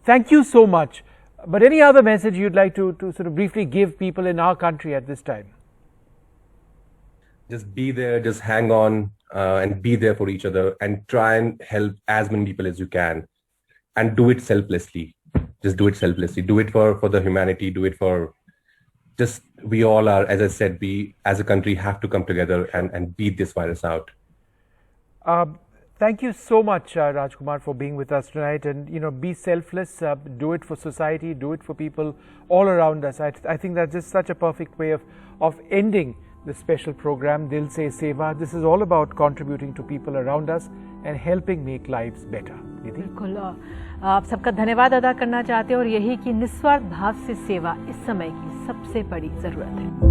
Thank you so much. But any other message you'd like to sort of briefly give people in our country at this time? Just be there, just hang on and be there for each other and try and help as many people as you can, and do it selflessly. Just do it selflessly. Do it for the humanity. Do it for just, we all are, as I said, we as a country have to come together and beat this virus out. Thank you so much, Rajkumar, for being with us tonight. And, be selfless, do it for society, do it for people all around us. I think that's just such a perfect way of ending this special program, Dil Se Seva. This is all about contributing to people around us and helping make lives better. बिल्कुल, आप सबका धन्यवाद अदा करना चाहते हैं और यही कि निस्वार्थ भाव से सेवा इस समय की सबसे बड़ी जरूरत है।